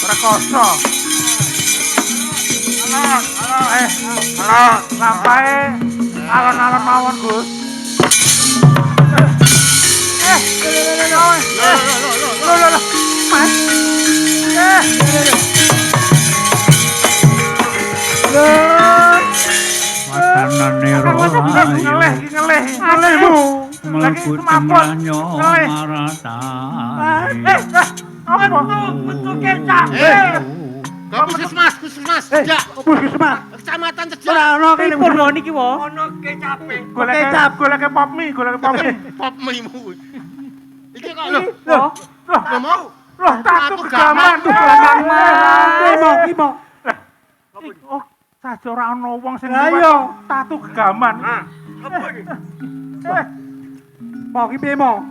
Rekoso. Halo, lampahe alon-alon mawon, Gus. Loh. Mas. Watanane Ngeleh, ngeleh. Ngelehmu. Lagi mlebu semaput. temranyo Ngeleh. maratane. Apa? Betul kecap. Kok puskesmas, sejak Puskesmas. kecamatan sejak. Ora ono kene. Pripun niki wo? Ono kecape. Golek pop mie. Pop mimu. Iki kok lho, Loh, lho mau. Loh, tatu Tatu kegaman. gaman. ki mau. Oh, saja ora ana wong sing Lah liwat iya. tatu kegaman. Apa iki? Mau ki piye mau?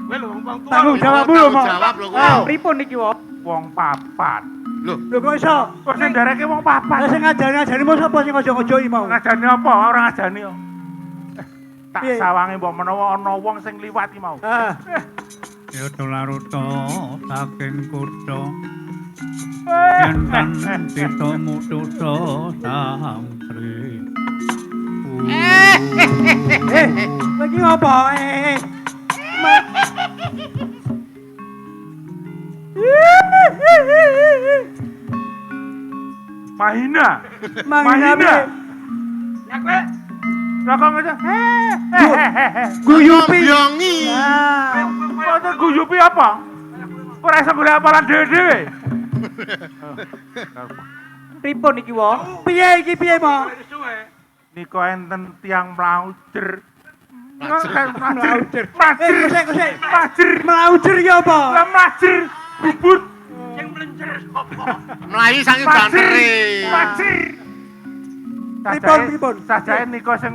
Kowe lho wong tua. Tanggung jawab dulu mau. Jawab lho Ah, kowe. Pripun niki wo? Wong papat. Lho, Lho kok iso? Kok sing ndereke wong Lah papat? sing ngajari mau sapa sing ngojo-ngojoki mau? Ngajani apa? Ora ngajani kok. Tak Piye? sawange mbok menawa ana wong sing liwat iki mau. Ah, Ya tolaruta saking kutha Eh, yen kita mutusa santri. kowe iki ngopo? Mahina. Mahina. Ya kowe Lah kok ngono? Guyupi. Biongi. Ah, Kok guyupi apa? Ora iso golek apalan dhewe-dhewe. Pripun niki wo? piye iki piye mau? suwe. Nika enten tiang mlaujer. Mlaujer. Mlaujer. Kusik. Mlaujer. Melaujer ya apa? Lah mlaujer. Bubut. Sing mlenjer sapa? Melayu saking bantere. Mlaujer. Pripun? Sajae nika sing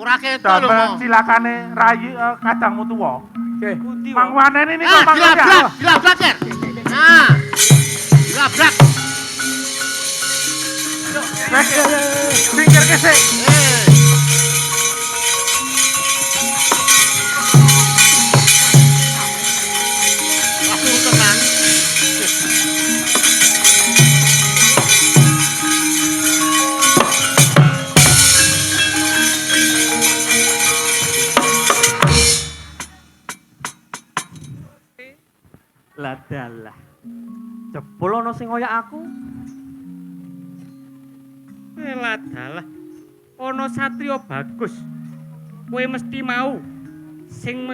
Ora ketok lho damel mau. cilakane rayi kadangmu tuwa. Oke. Mang wanene niku Ah, mang dilabrak, Ker. Nah. Dilabrak. Pinggir kesik. Eh. Langsung tenan. Lah dalah. Jebul ana sing kaya aku. Lah dalah. Ana satriya bagus. Kowe mesti mau sing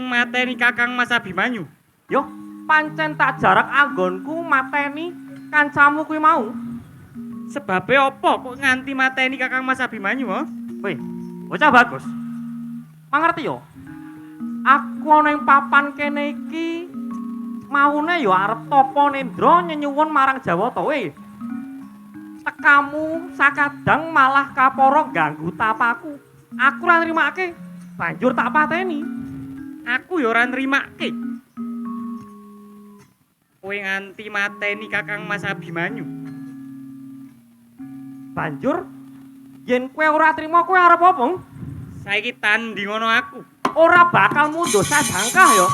mateni Kakang Mas Abimanyu. Yo, pancen tak jarak anggonku mateni kancamu kuwi mau. Sebabe apa kok nganti mateni Kakang Mas Abimanyu, ha? Weh, bocah bagus. Mangerti yo? Aku ana ing papan kene iki Maune ya arep tapa nendra nyenyuwun marang Jawata. Tekamu sakadang malah kapara ganggu tapaku. Aku ora nrimake, banjur tak pateni. Aku ya ora nrimake. Kowe nganti mateni Kakang Mas Abimanyu. Banjur yen kowe ora trima kowe arep apa? Saiki tanding ngono aku. Ora bakal mundur sajangkah ya.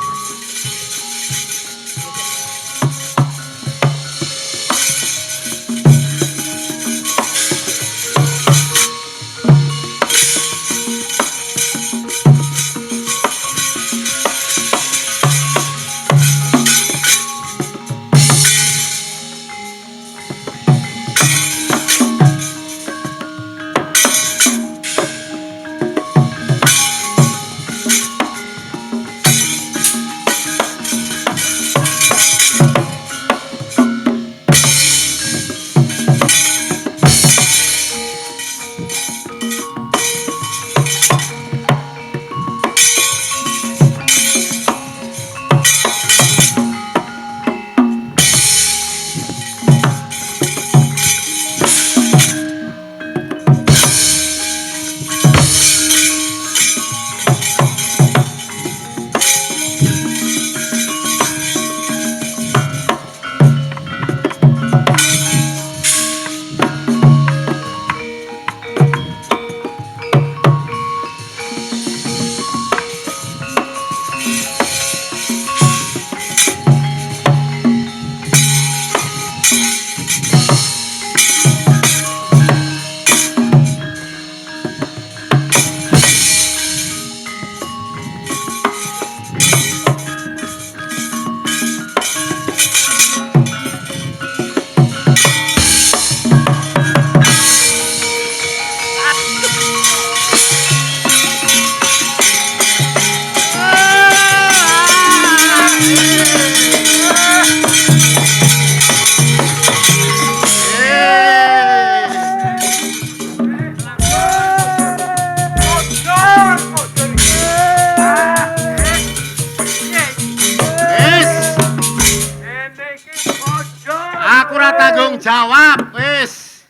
tanggung jawab, wis.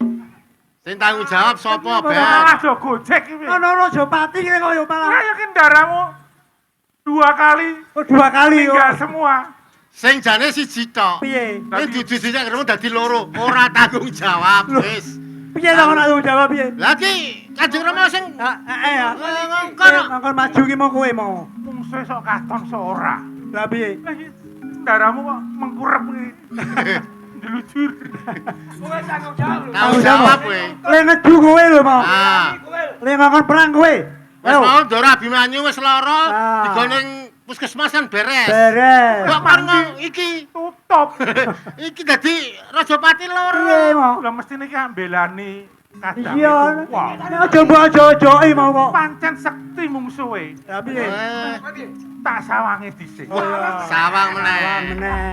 Sing tanggung jawab sapa, Ben? Malah do gojek iki. Ono Rajapati kene kaya malah. Ya kendaramu 2 kali. Oh, 2 kali yo. Tinggal semua. Sing jane siji tok. Piye? Nek didisik ketemu dadi loro, ora tanggung jawab, wis. Piye ta ora tanggung jawab piye? Lah ki Kanjeng Rama sing Ya. ngongkon. Ngongkon maju ki mau kowe mau. Wong sesuk katon seora. Lah piye? Lah iki kendaramu kok mengkurep iki. Dilucur. Kowe tanggung jawab lho. Tanggung jawab kowe. Le ngeju kowe lho mau. Ah. Le ngongkon perang kowe. Wis mau Ndara Abimanyu wis lara, Ah. digone puskesmas kan beres. Beres. Kok marang iki Tutup. iki dadi Rajapati loro. Piye mau? Lah mestine iki ambelani kadang Iya. itu. Wah, Nek aja mbok aja-ajoki mau kok. pancen sekti mungsuhe. Lah piye? Tak sawange dhisik. Oh, iya. Sawang meneh. Wah, meneh.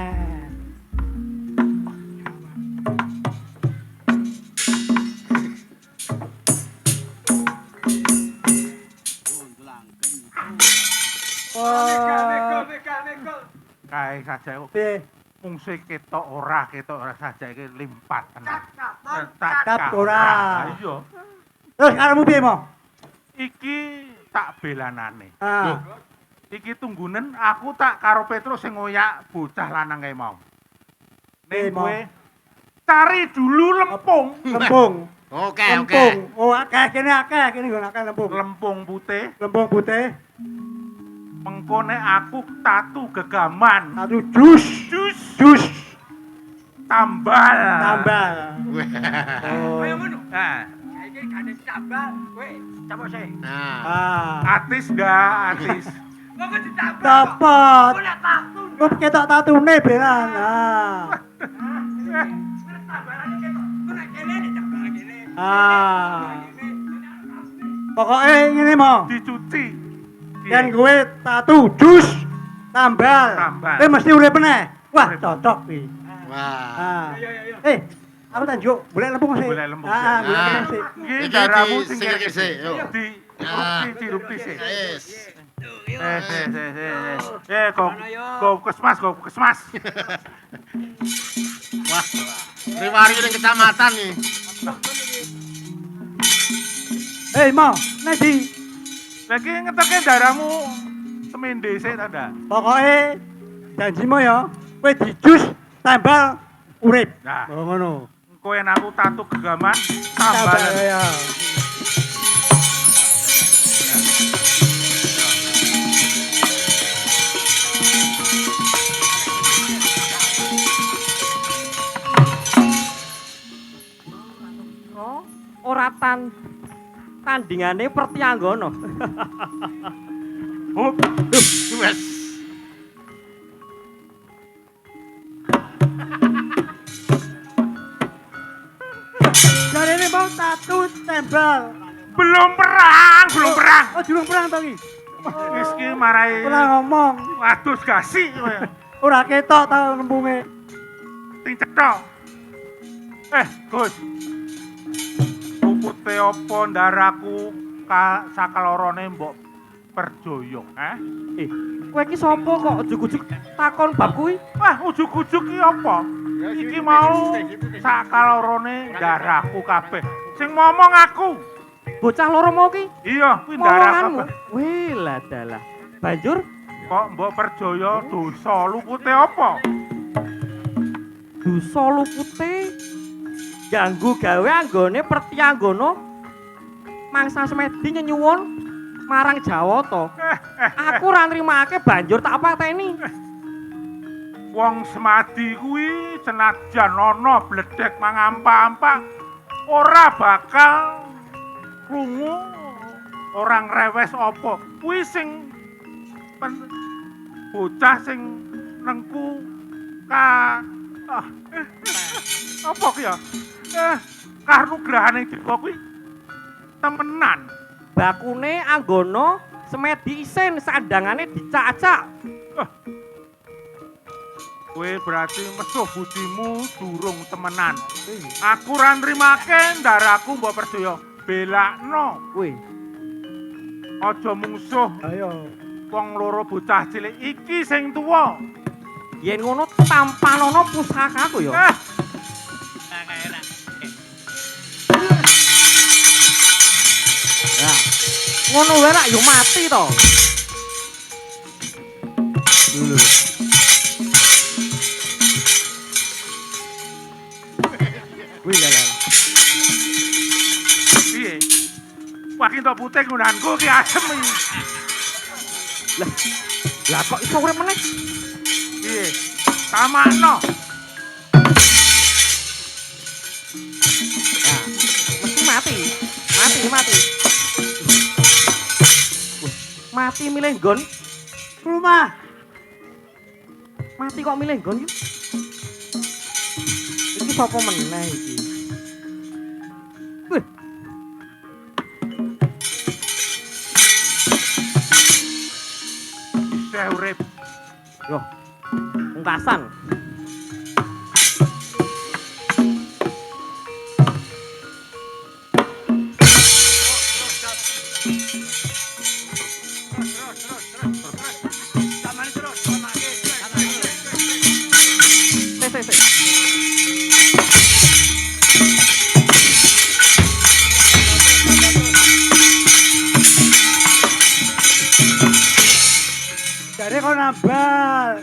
Wah, Kae saja kok piye? mungsuhe ketok ora saja iki limpat tenan. Cacat ora. Iya. Terus karepmu piye mau? Iki tak belanane. Ah. Iki tunggunen aku tak karo Petrus sing ngoyak bocah lanang kae mau. Eh, Ning mau. kowe cari dulu lempung. Lempung. Oke, oke. Lempung. Oh, akeh kene nggon akeh lempung. Lempung putih. Lempung putih. Mengko nek aku tatu gegaman. Satu jus. Jus Jus tambal. tambal. Kaya Oh. ngono. Nah, Saiki gane tambal, kowe coba sih. Nah. Ah. atis ndak atis. Kok ditambal? Dapat. Kok nek tatu. Kok ketok tatune belan. Ah. Tambalane ketok. Kok nek kene ditambal kene. Ah. Pokoknya ngene mau. Dicuci. Yen kowe tatu jus tambal. Tambal. Kowe mesti urip meneh. Wah, cocok iki. Wah. Ah. Iya. Aku tanjuk, boleh lempung sih. Boleh lempung Ah, sih. boleh Ah. lempung sih. Iki Iki daramu di sing singkir sik, yo. di Dirupti sih. Yes. Go puskesmas. Wah, riwari ning kecamatan nih. Hei, mau, nanti. Lagi ngetoke darahmu semende sih tanda. Pokoknya, janjimu ya, kowe dijus, tambal, urip. Nah, Ngono. kowe aku tatu gegaman tambalan. ya. Oh, ora tandingane Pertianggono. Hup, Wes. Jadi ini mau tatu, tambal. belum perang. Oh, durung perang to iki. Wis ki marai Ora ngomong. wadus gasi kowe. Ora ketok ta lembunge. Ting cetok. Gus. Pupute apa ndaraku sakalorone mbok perjoyo, Kowe iki sapa kok ujug-ujug takon bab kuwi? Wah, ujug-ujug ki apa? Iki mau sakalorone darahku kabeh. Sing ngomong aku. Bocah loro mau ki Iya, kuwi darah momonganmu. kabeh. Wih, lah dalah. Banjur Kok mbok perjoyo dosa lupute apa? dosa lupute ganggu gawe anggone Pertianggono mangsa semedi nyuwun marang Jawata. Aku ora nrimake banjur tak pateni. Wong semadi kuwi senajan ana bledek mangampa-ampa ora bakal krungu orang rewes apa. Kuwi sing bocah sing nengku apa ki ya? Kanugrahane Dewa kuwi temenan. Bakune anggono semedi isin sandangane dicacak. Kowe berarti mesuh budimu durung temenan. Aku ora nrimake ndaraku mbok percaya. Belakno. Wih, Aja mungsuh Ayo. wong loro bocah cilik iki sing tuwa. yen ngono tampanono pusakaku ya. Nah, ngono wae lak yo mati to. Dulu. Wih lah. Piye? Wah ki entuk putih nggonanku ki asem iki. Lah kok iso urip meneh? Piye? Tamakno. Nah, mesti mati. Mati. Mati milih nggon. Rumah. Mati kok milih nggon iki? Iki sapa meneh iki? Wih, Isih urip. yo. Pungkasan. Sik. Jadi kau nambal.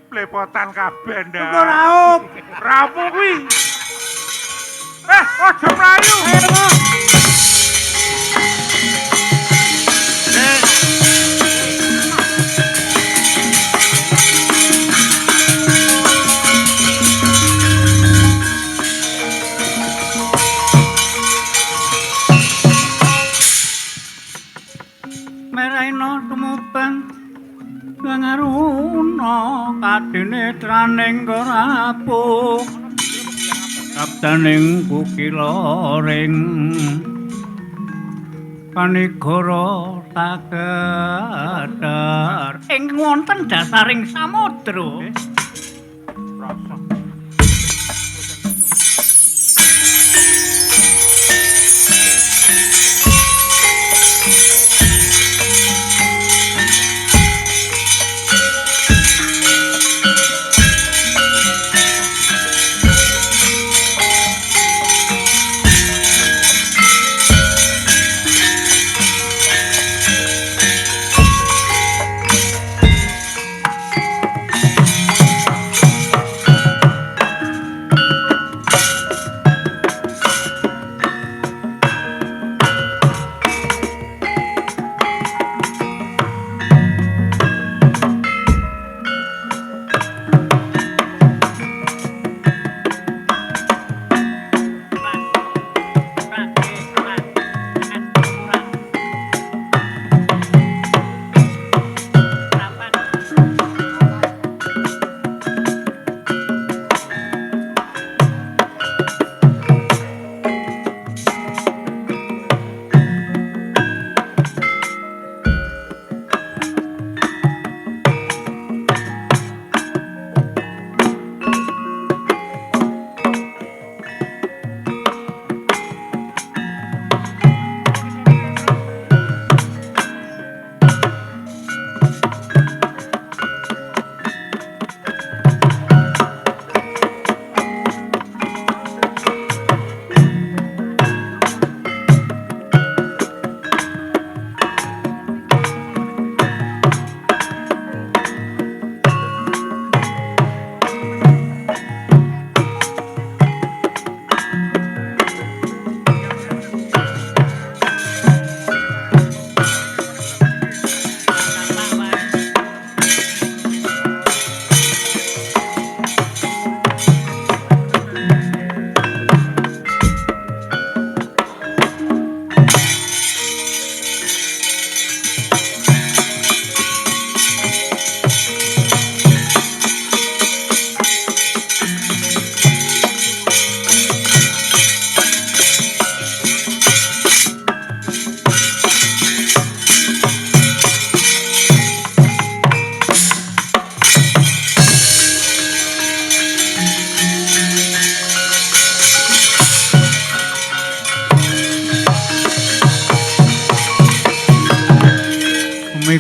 Plepotan kabeh Kau ndak. raup. Rapu kuwi. Aja mlayu. Ayo mau. Meraina tumupan ngaruna kadene traning rapuh kaptaning kukiloring panigara takedar ing wonten dasaring samudra. Rasa.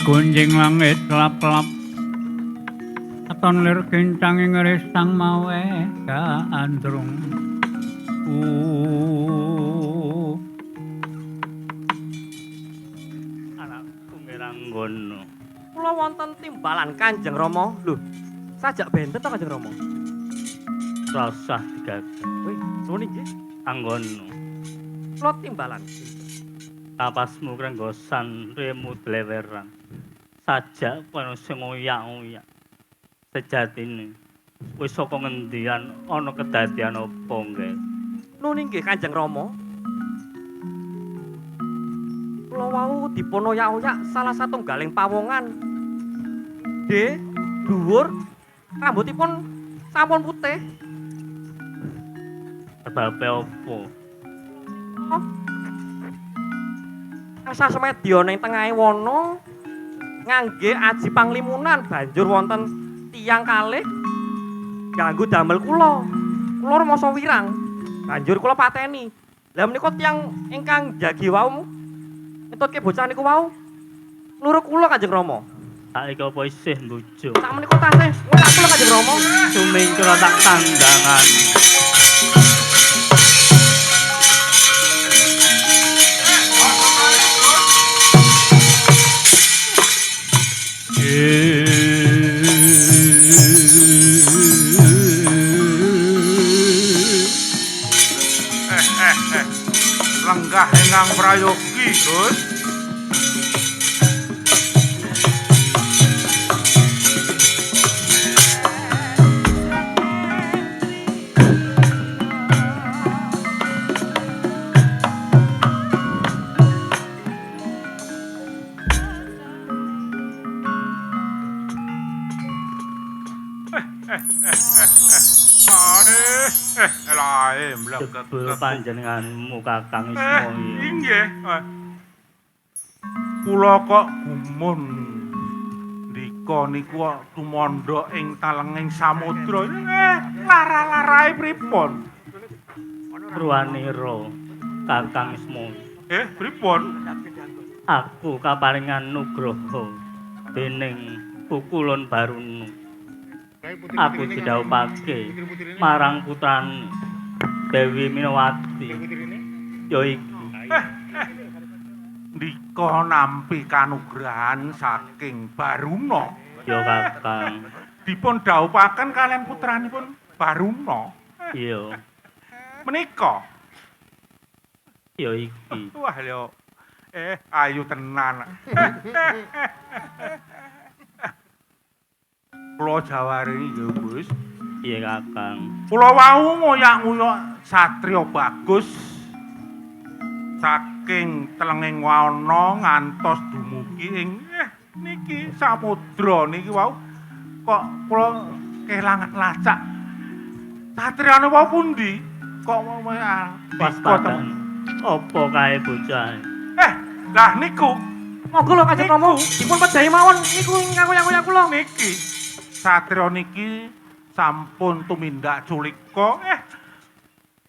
gunjing langit kelap-kelap aton lir kincang ing resang mawe gandrung anakku ngeranggono Kula wonten timbalan Kanjeng Rama. Lho, sajak benten to Kanjeng Rama? rasah digagah Wih, nuwun inggih. anggono Kula timbalan. tapasmu krenggosan remu dleweran sajak kono sing ngoyak-ngoyak sejatine wis saka ngendian ana kedadian apa nggih Nuwun inggih Kanjeng Rama. Kula wau dipun oyak-oyak salah satunggaling pawongan. Dhuwur, rambutipun sampun putih. sebabe apa Asa semedya ning tengahe wana ngangge aji panglimunan banjur wonten tiyang kalih ganggu damel kula. Kula rumasa wirang. Banjur kula pateni. Lah menika tiyang ingkang jagi wau ngetutke bocah niku wau nurut kula Kanjeng Rama. saiki apa isih mbujuk Sak menika tasih ngucap kula Kanjeng Rama. sumingkira tak tandangan Lenggah engang prayogi, Gus. jebul panjenenganmu Kakang Ismoyo Inggih. Kula kok gumun ndika niku tumandha ing talenging samudra. Lara-larae pripun? Ruwanira Kakang Ismoyo Pripun? aku kaparingan nugraha dening Pukulun Barunu aku didhawuhake marang putrane Dewi Minawati ya iki Ndika nampi kanugrahan saking Baruna ya Kakang dipun dhawuhaken kalian putranipun Baruna iya menika ya iki wah lho ayu tenan Kula jawari ya Gus iya Kakang kula wau ngoyak-ngoyak satriya bagus saking telenging wana ngantos dumugi ing niki samudra niki wau kok kula kelangan lacak satriyane wau pundi kok pas padang apa kae bocah lah niku Monggo lho Kanjeng Rama, dipun pedahi mawon niku ingkang ngoyak-ngoyak kula. niki satriya niki sampun tumindak culika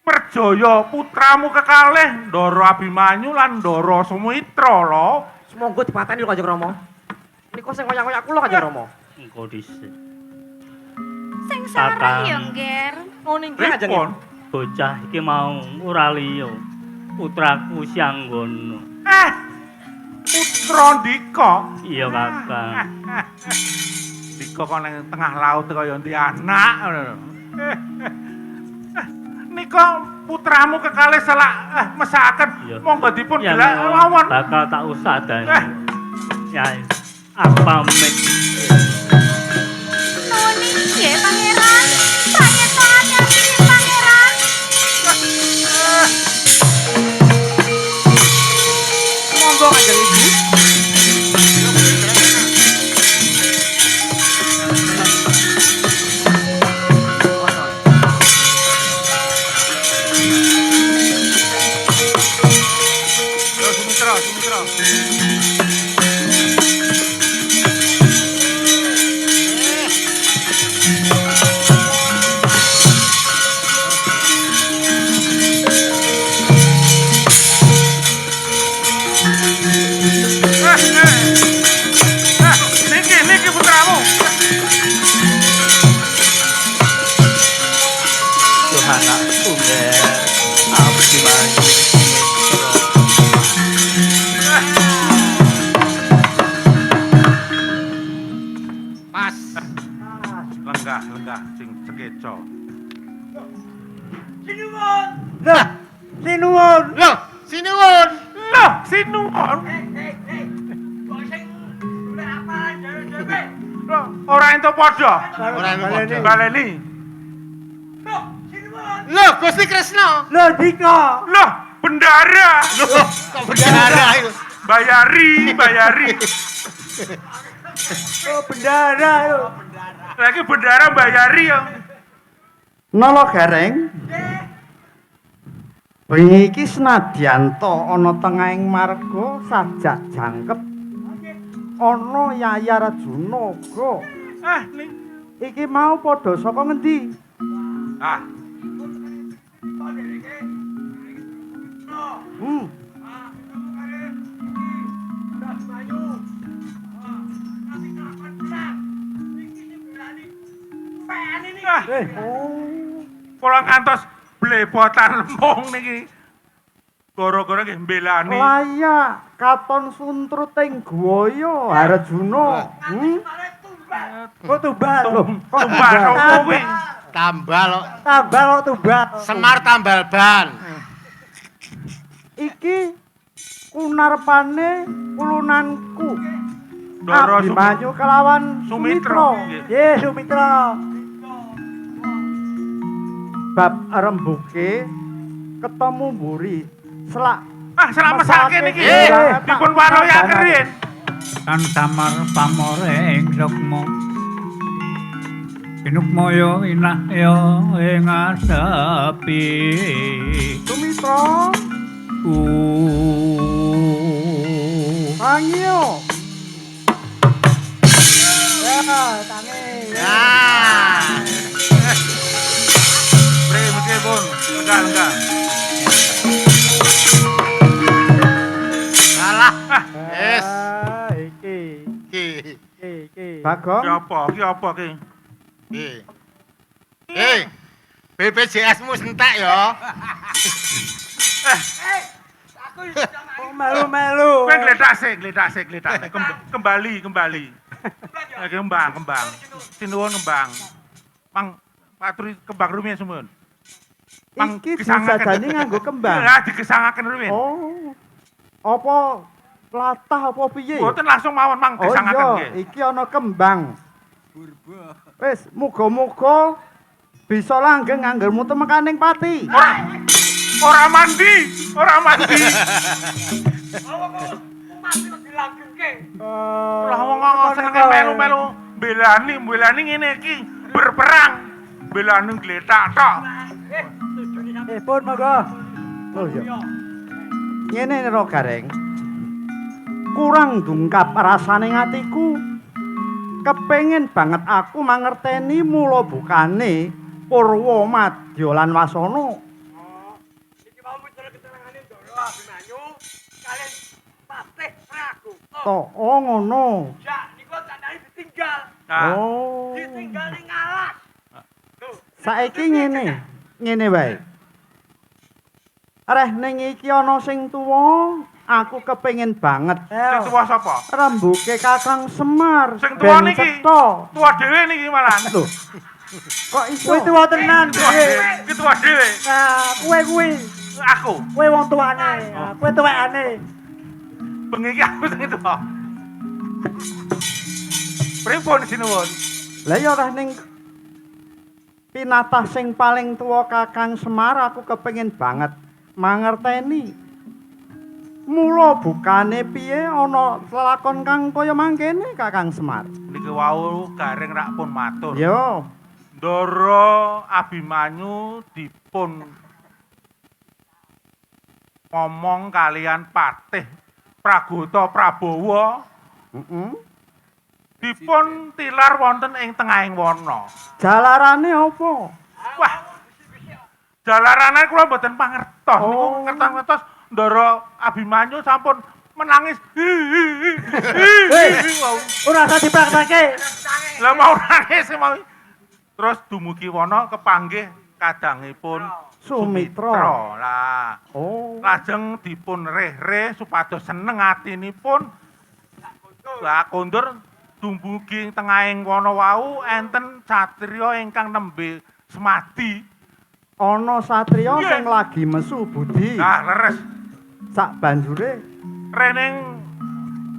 perjaya putramu kekalih Ndara Abimanyu lan Ndara Sumitra lho. Semonggo dipateni lho Kanjeng Rama. Niku sing ngoyak-ngoyak kula Kanjeng Rama. engko dhisik Sing sareng ya, Ngger. Nuwun inggih Kanjeng. Pripun? bocah iki mau ora liya putraku Syanggono Putra Ndika. iya Kakang Ndika kok nang tengah laut kaya ndi anak ngono. Nika putramu kekalih selak mesakaken Iya. monggo dipun Ya, delak mawon. bakal tak usadani ya apa mek Nuwun inggih, Pangeran. Panjenengan ati-ati, Pangeran. Monggo Kanjeng Ibu. Lah, sinuwun. Loh, sinuwun. Loh, sinuwun. Loh, ora entuk padha. Ora entuk padha. Baleni. Loh, Gusti Kresna. Lah dika. Loh, bendara. Loh, kok bendara itu? Bayari. Oh, bendara yo. Lagi bendara bayari ya. Nala Gareng. Bengi iki senadyan to ana tengahing marga sajak jangkep. Ana Yayi Arjuna uga. Ning. Iki mau padha saka ngendi? Ah, kula ngantos blebotan mung niki. Gara-gara nggih mbelani. Layak katon suntruting guwaya Arjuna. Kok tumbal. Tumbal sapa kuwi? Tambal kok. Tambal kok tumbal. Semar tambal ban. Iki kunarpane ulunanku. Ndara Abimanyu kelawan Sumitra. Sumitra. Ye, Sumitra. Bab rembuke ketemu mburi selak Selama sakit niki. Mesake. Dipun waloyaken riyen. Kan damar pamore ing sukma. Pinukmaya inah ya ing asapi. Sumitra Angyo Ya, tangi. Nah. Bre meskipun enggak. Alah. Yes. Iki. Ki. Bagong Ki apa ki? BPJS-mu sentek ya. Kok melu-melu. Kowe gledak sik. Kembali. Kembang. Sinuwun kembang. Mang paturi kembang rumiyin sumun. iki disadani nganggo kembang. Ya, digesangaken rumiyin. Oh. Apa latah apa piye? Mboten langsung mawon mang gesangaken Oh nggih. iya, iki ana kembang. Wis, muga-muga bisa langgeng anggermu temekaning pati. Ora mandi. Lah wong senenge melu-melu belani ngene iki berperang. Belani gletak tok. Pun monggo. Oh iya. Ngene Ro Gareng. Kurang dungkap rasane atiku. Kepengin banget aku mangerteni mula bukane Purwa Madya lan Wasana. Iki mau micara ketelangane Ndara Abimanyu kalian Patih Pragu. To, oh ngono. Ya, niku tandane ditinggal. Oh. Ditinggal ning alas. Saiki ngene wae. Areh ning iki ana sing tuwa, aku kepengin banget. Sing tuwa sapa? Rembuke Kakang Semar. Sing tuwa ben niki. cetha. Tuwa dhewe niki malah. Lho. Kok iso? Kuwi tuwa tenan kuwi. Iki tuwa dhewe. Nah, kuwi. Aku. Kuwi wong tuane. Kuwi tuwekane. Bengi iki aku sing tuwa. Pripun sinuwun? Lah ya ora ning pinatah sing paling tuwa Kakang Semar aku kepengin banget mangerteni. Mula bukane piye ana lakon kang kaya mangkene Kakang Semar? Niki wau Gareng rak pun matur. Yo, Ndara Abimanyu dipun ngomong kalian Patih Pragota Prabowo dipun tilar wonten ing tengahing wana. jalarane apa? Wah. Jalarane kula mboten pangertos. Niku Oh. ngertos-ngertos Ndara Abimanyu sampun menangis. Wow. Ora usah dipraktekke. Lah mau nangis mau. Terus dumugi wana kepanggih kadangipun Sumitra. Lah. Oh, Lajeng dipun reh-reh supados seneng atinipun. Lah kondur dumugi tengahing wana wau enten satriya ingkang nembe semadi ana satriya sing lagi mesu budi. Nah, leres. Sak banjure Rening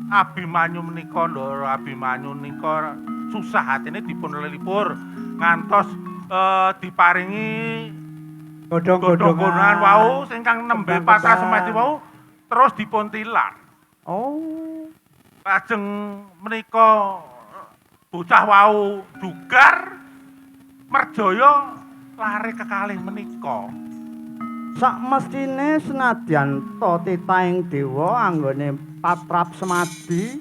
Abimanyu menika Ndara Abimanyu nika susah atine dipun lelipur ngantos diparingi godhong-godhongan wau ingkang nembe patra semadi wau terus dipun tilar. Oh, Lajeng menika bocah wau dugar merjaya lare kekalih menika. sakmestine senadyan to titahing dewa anggone patrap semadi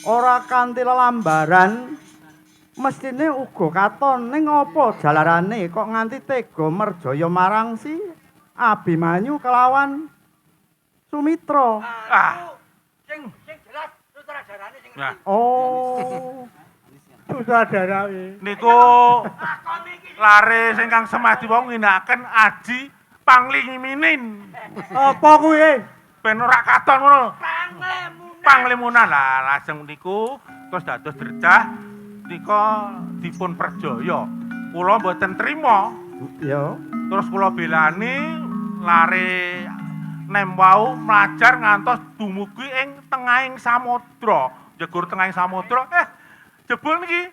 ora kanthi lelambaran mestine uga katon ning apa jalarane kok nganti tega merjaya marang si Abimanyu kelawan Sumitra. Sing jelas sutradarane sing Nah, Oh, Sutradara niku lare ingkang semadi wau ngginakaken aji pangliminin. apa kuwi? Ben ora katon ngono. Panglimunan lah lajeng niku terus dados derjah nika dipun perjaya. Kula mboten trima. ya. Terus kula belani lare nem wau mlajar ngantos dumugi ing tengahing samudra. Jegur tengahing samudra, jebul niki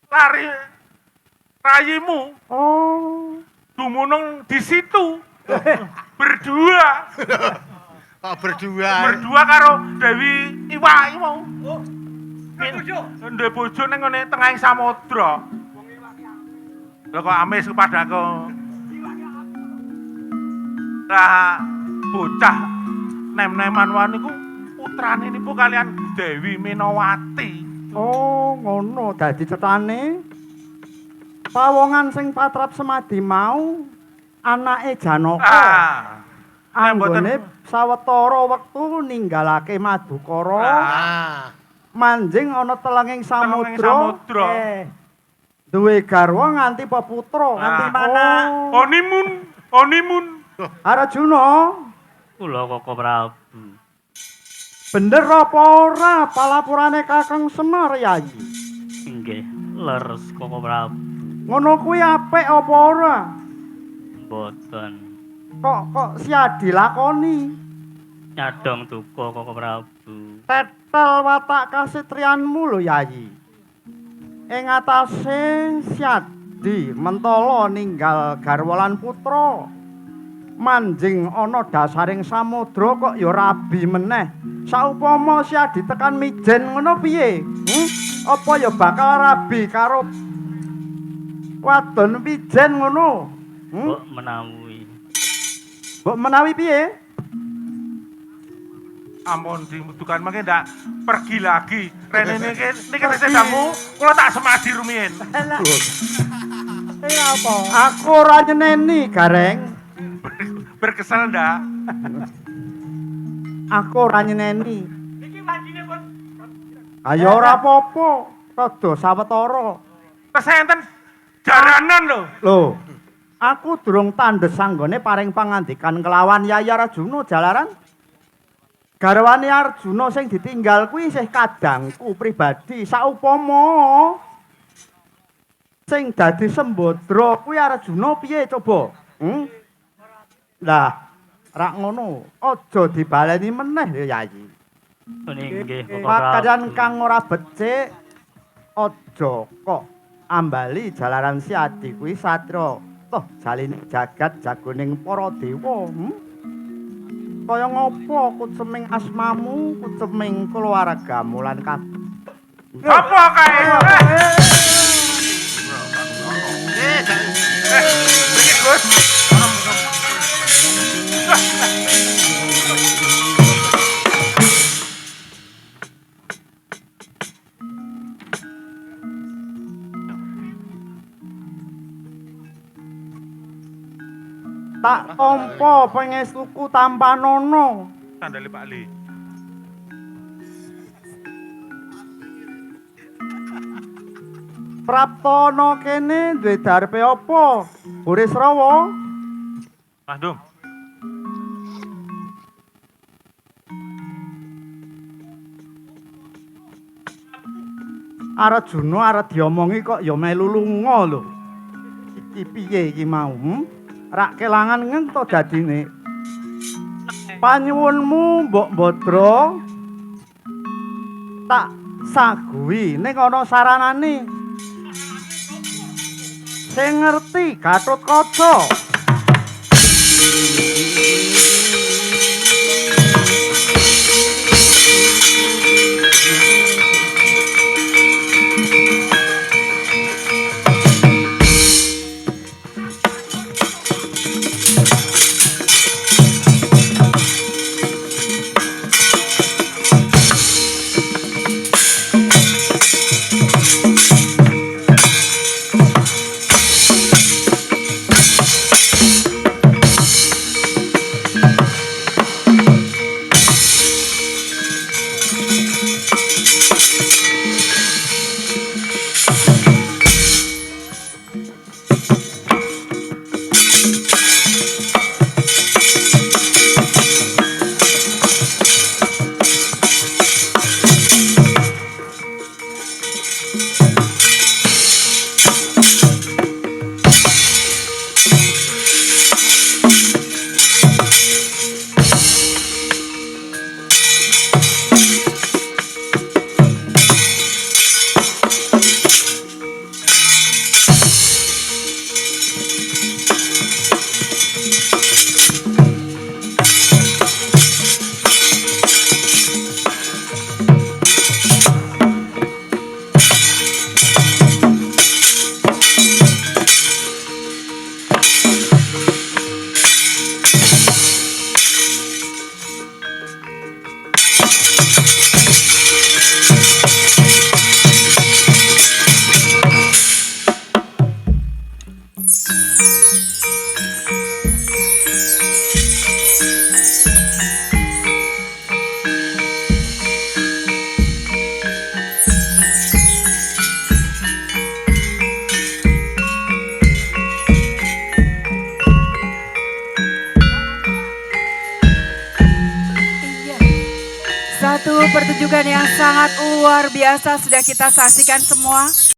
lare rayimu Oh, dumunung di situ berdua. Kok berdua? Berdua karo Dewi Iwak iki mau. Ndek bojo ning ngene tengahing samudra. Lha kok amis kepadaku. Lah bocah nem-neman wae niku putrane niku kalian Dewi Minawati. oh ngono dadi cetane pawongan sing patrap semadi mau anake Janaka. Anggone sawetara wektu ninggalake Madukara. Manjing ana telenging samudra. Duwe garwa nganti peputra. Nganti mana? Honeymoon. Arjuna, Kula Koko Prabu. bener apa ora palapurane Kakang Semar Yayi? Nggih, leres Koko Prabu. Ngono kuwi apik apa ora? Mboten. Kok siadi lakoni? Nyadong duka Koko Prabu. Tetel watak kasetrianmu lho Yayi. Ing atase siadi mentala ninggal garwa lan putra. Manjing ana dasaring samudra kok ya rabi meneh. Saupama siadi tekan mijen ngono piye? Apa ya bakal rabi karo wadon mijen ngono? Mbok menawi. Mbok menawi piye? Ampun dimudukan mangke ndak pergi lagi. Rene niki sedamu kula tak semadi rumiyin. Apa? Aku ora nyeneni, Gareng. Berkesal ndak? Aku ora nyeneni. iki mandine pun Ayo ora apa-apa. Rada sawetara. Kesenten jaranan lho. Lho, aku durung tandhes sanggone paring pangandikan kelawan Yayi Arjuna jalaran garwane Arjuna sing ditinggal kuwi isih kadangku pribadi. Saupama sing dadi sembodra kuwi Arjuna piye coba? Lah, rak ngono, aja dibaleni meneh ya Yayi. Nggih Koko Prabu. Pakaian kang ora becik aja kok ambali jalaran siadi kuwi satra. Toh jaline jagat jagoning para dewa. Kaya ngopo kuceming asmamu, kuceming keluargamu lan Apa kae? Mriki Gus. tak tampa pengestuku tanpa nono. Sandale Pak Li. Praptana kene duwe darpe apa? Burisrawa? Mas Dum. Arjuna arep diomongi kok ya melu lunga lho. iki piye iki mau? Rak kelangan ngento dadine. Panyuwunmu Mbok Bodro tak sagui ning ana saranane. Sing ngerti Gatotkaca. Satu pertunjukan yang sangat luar biasa sudah kita saksikan semua.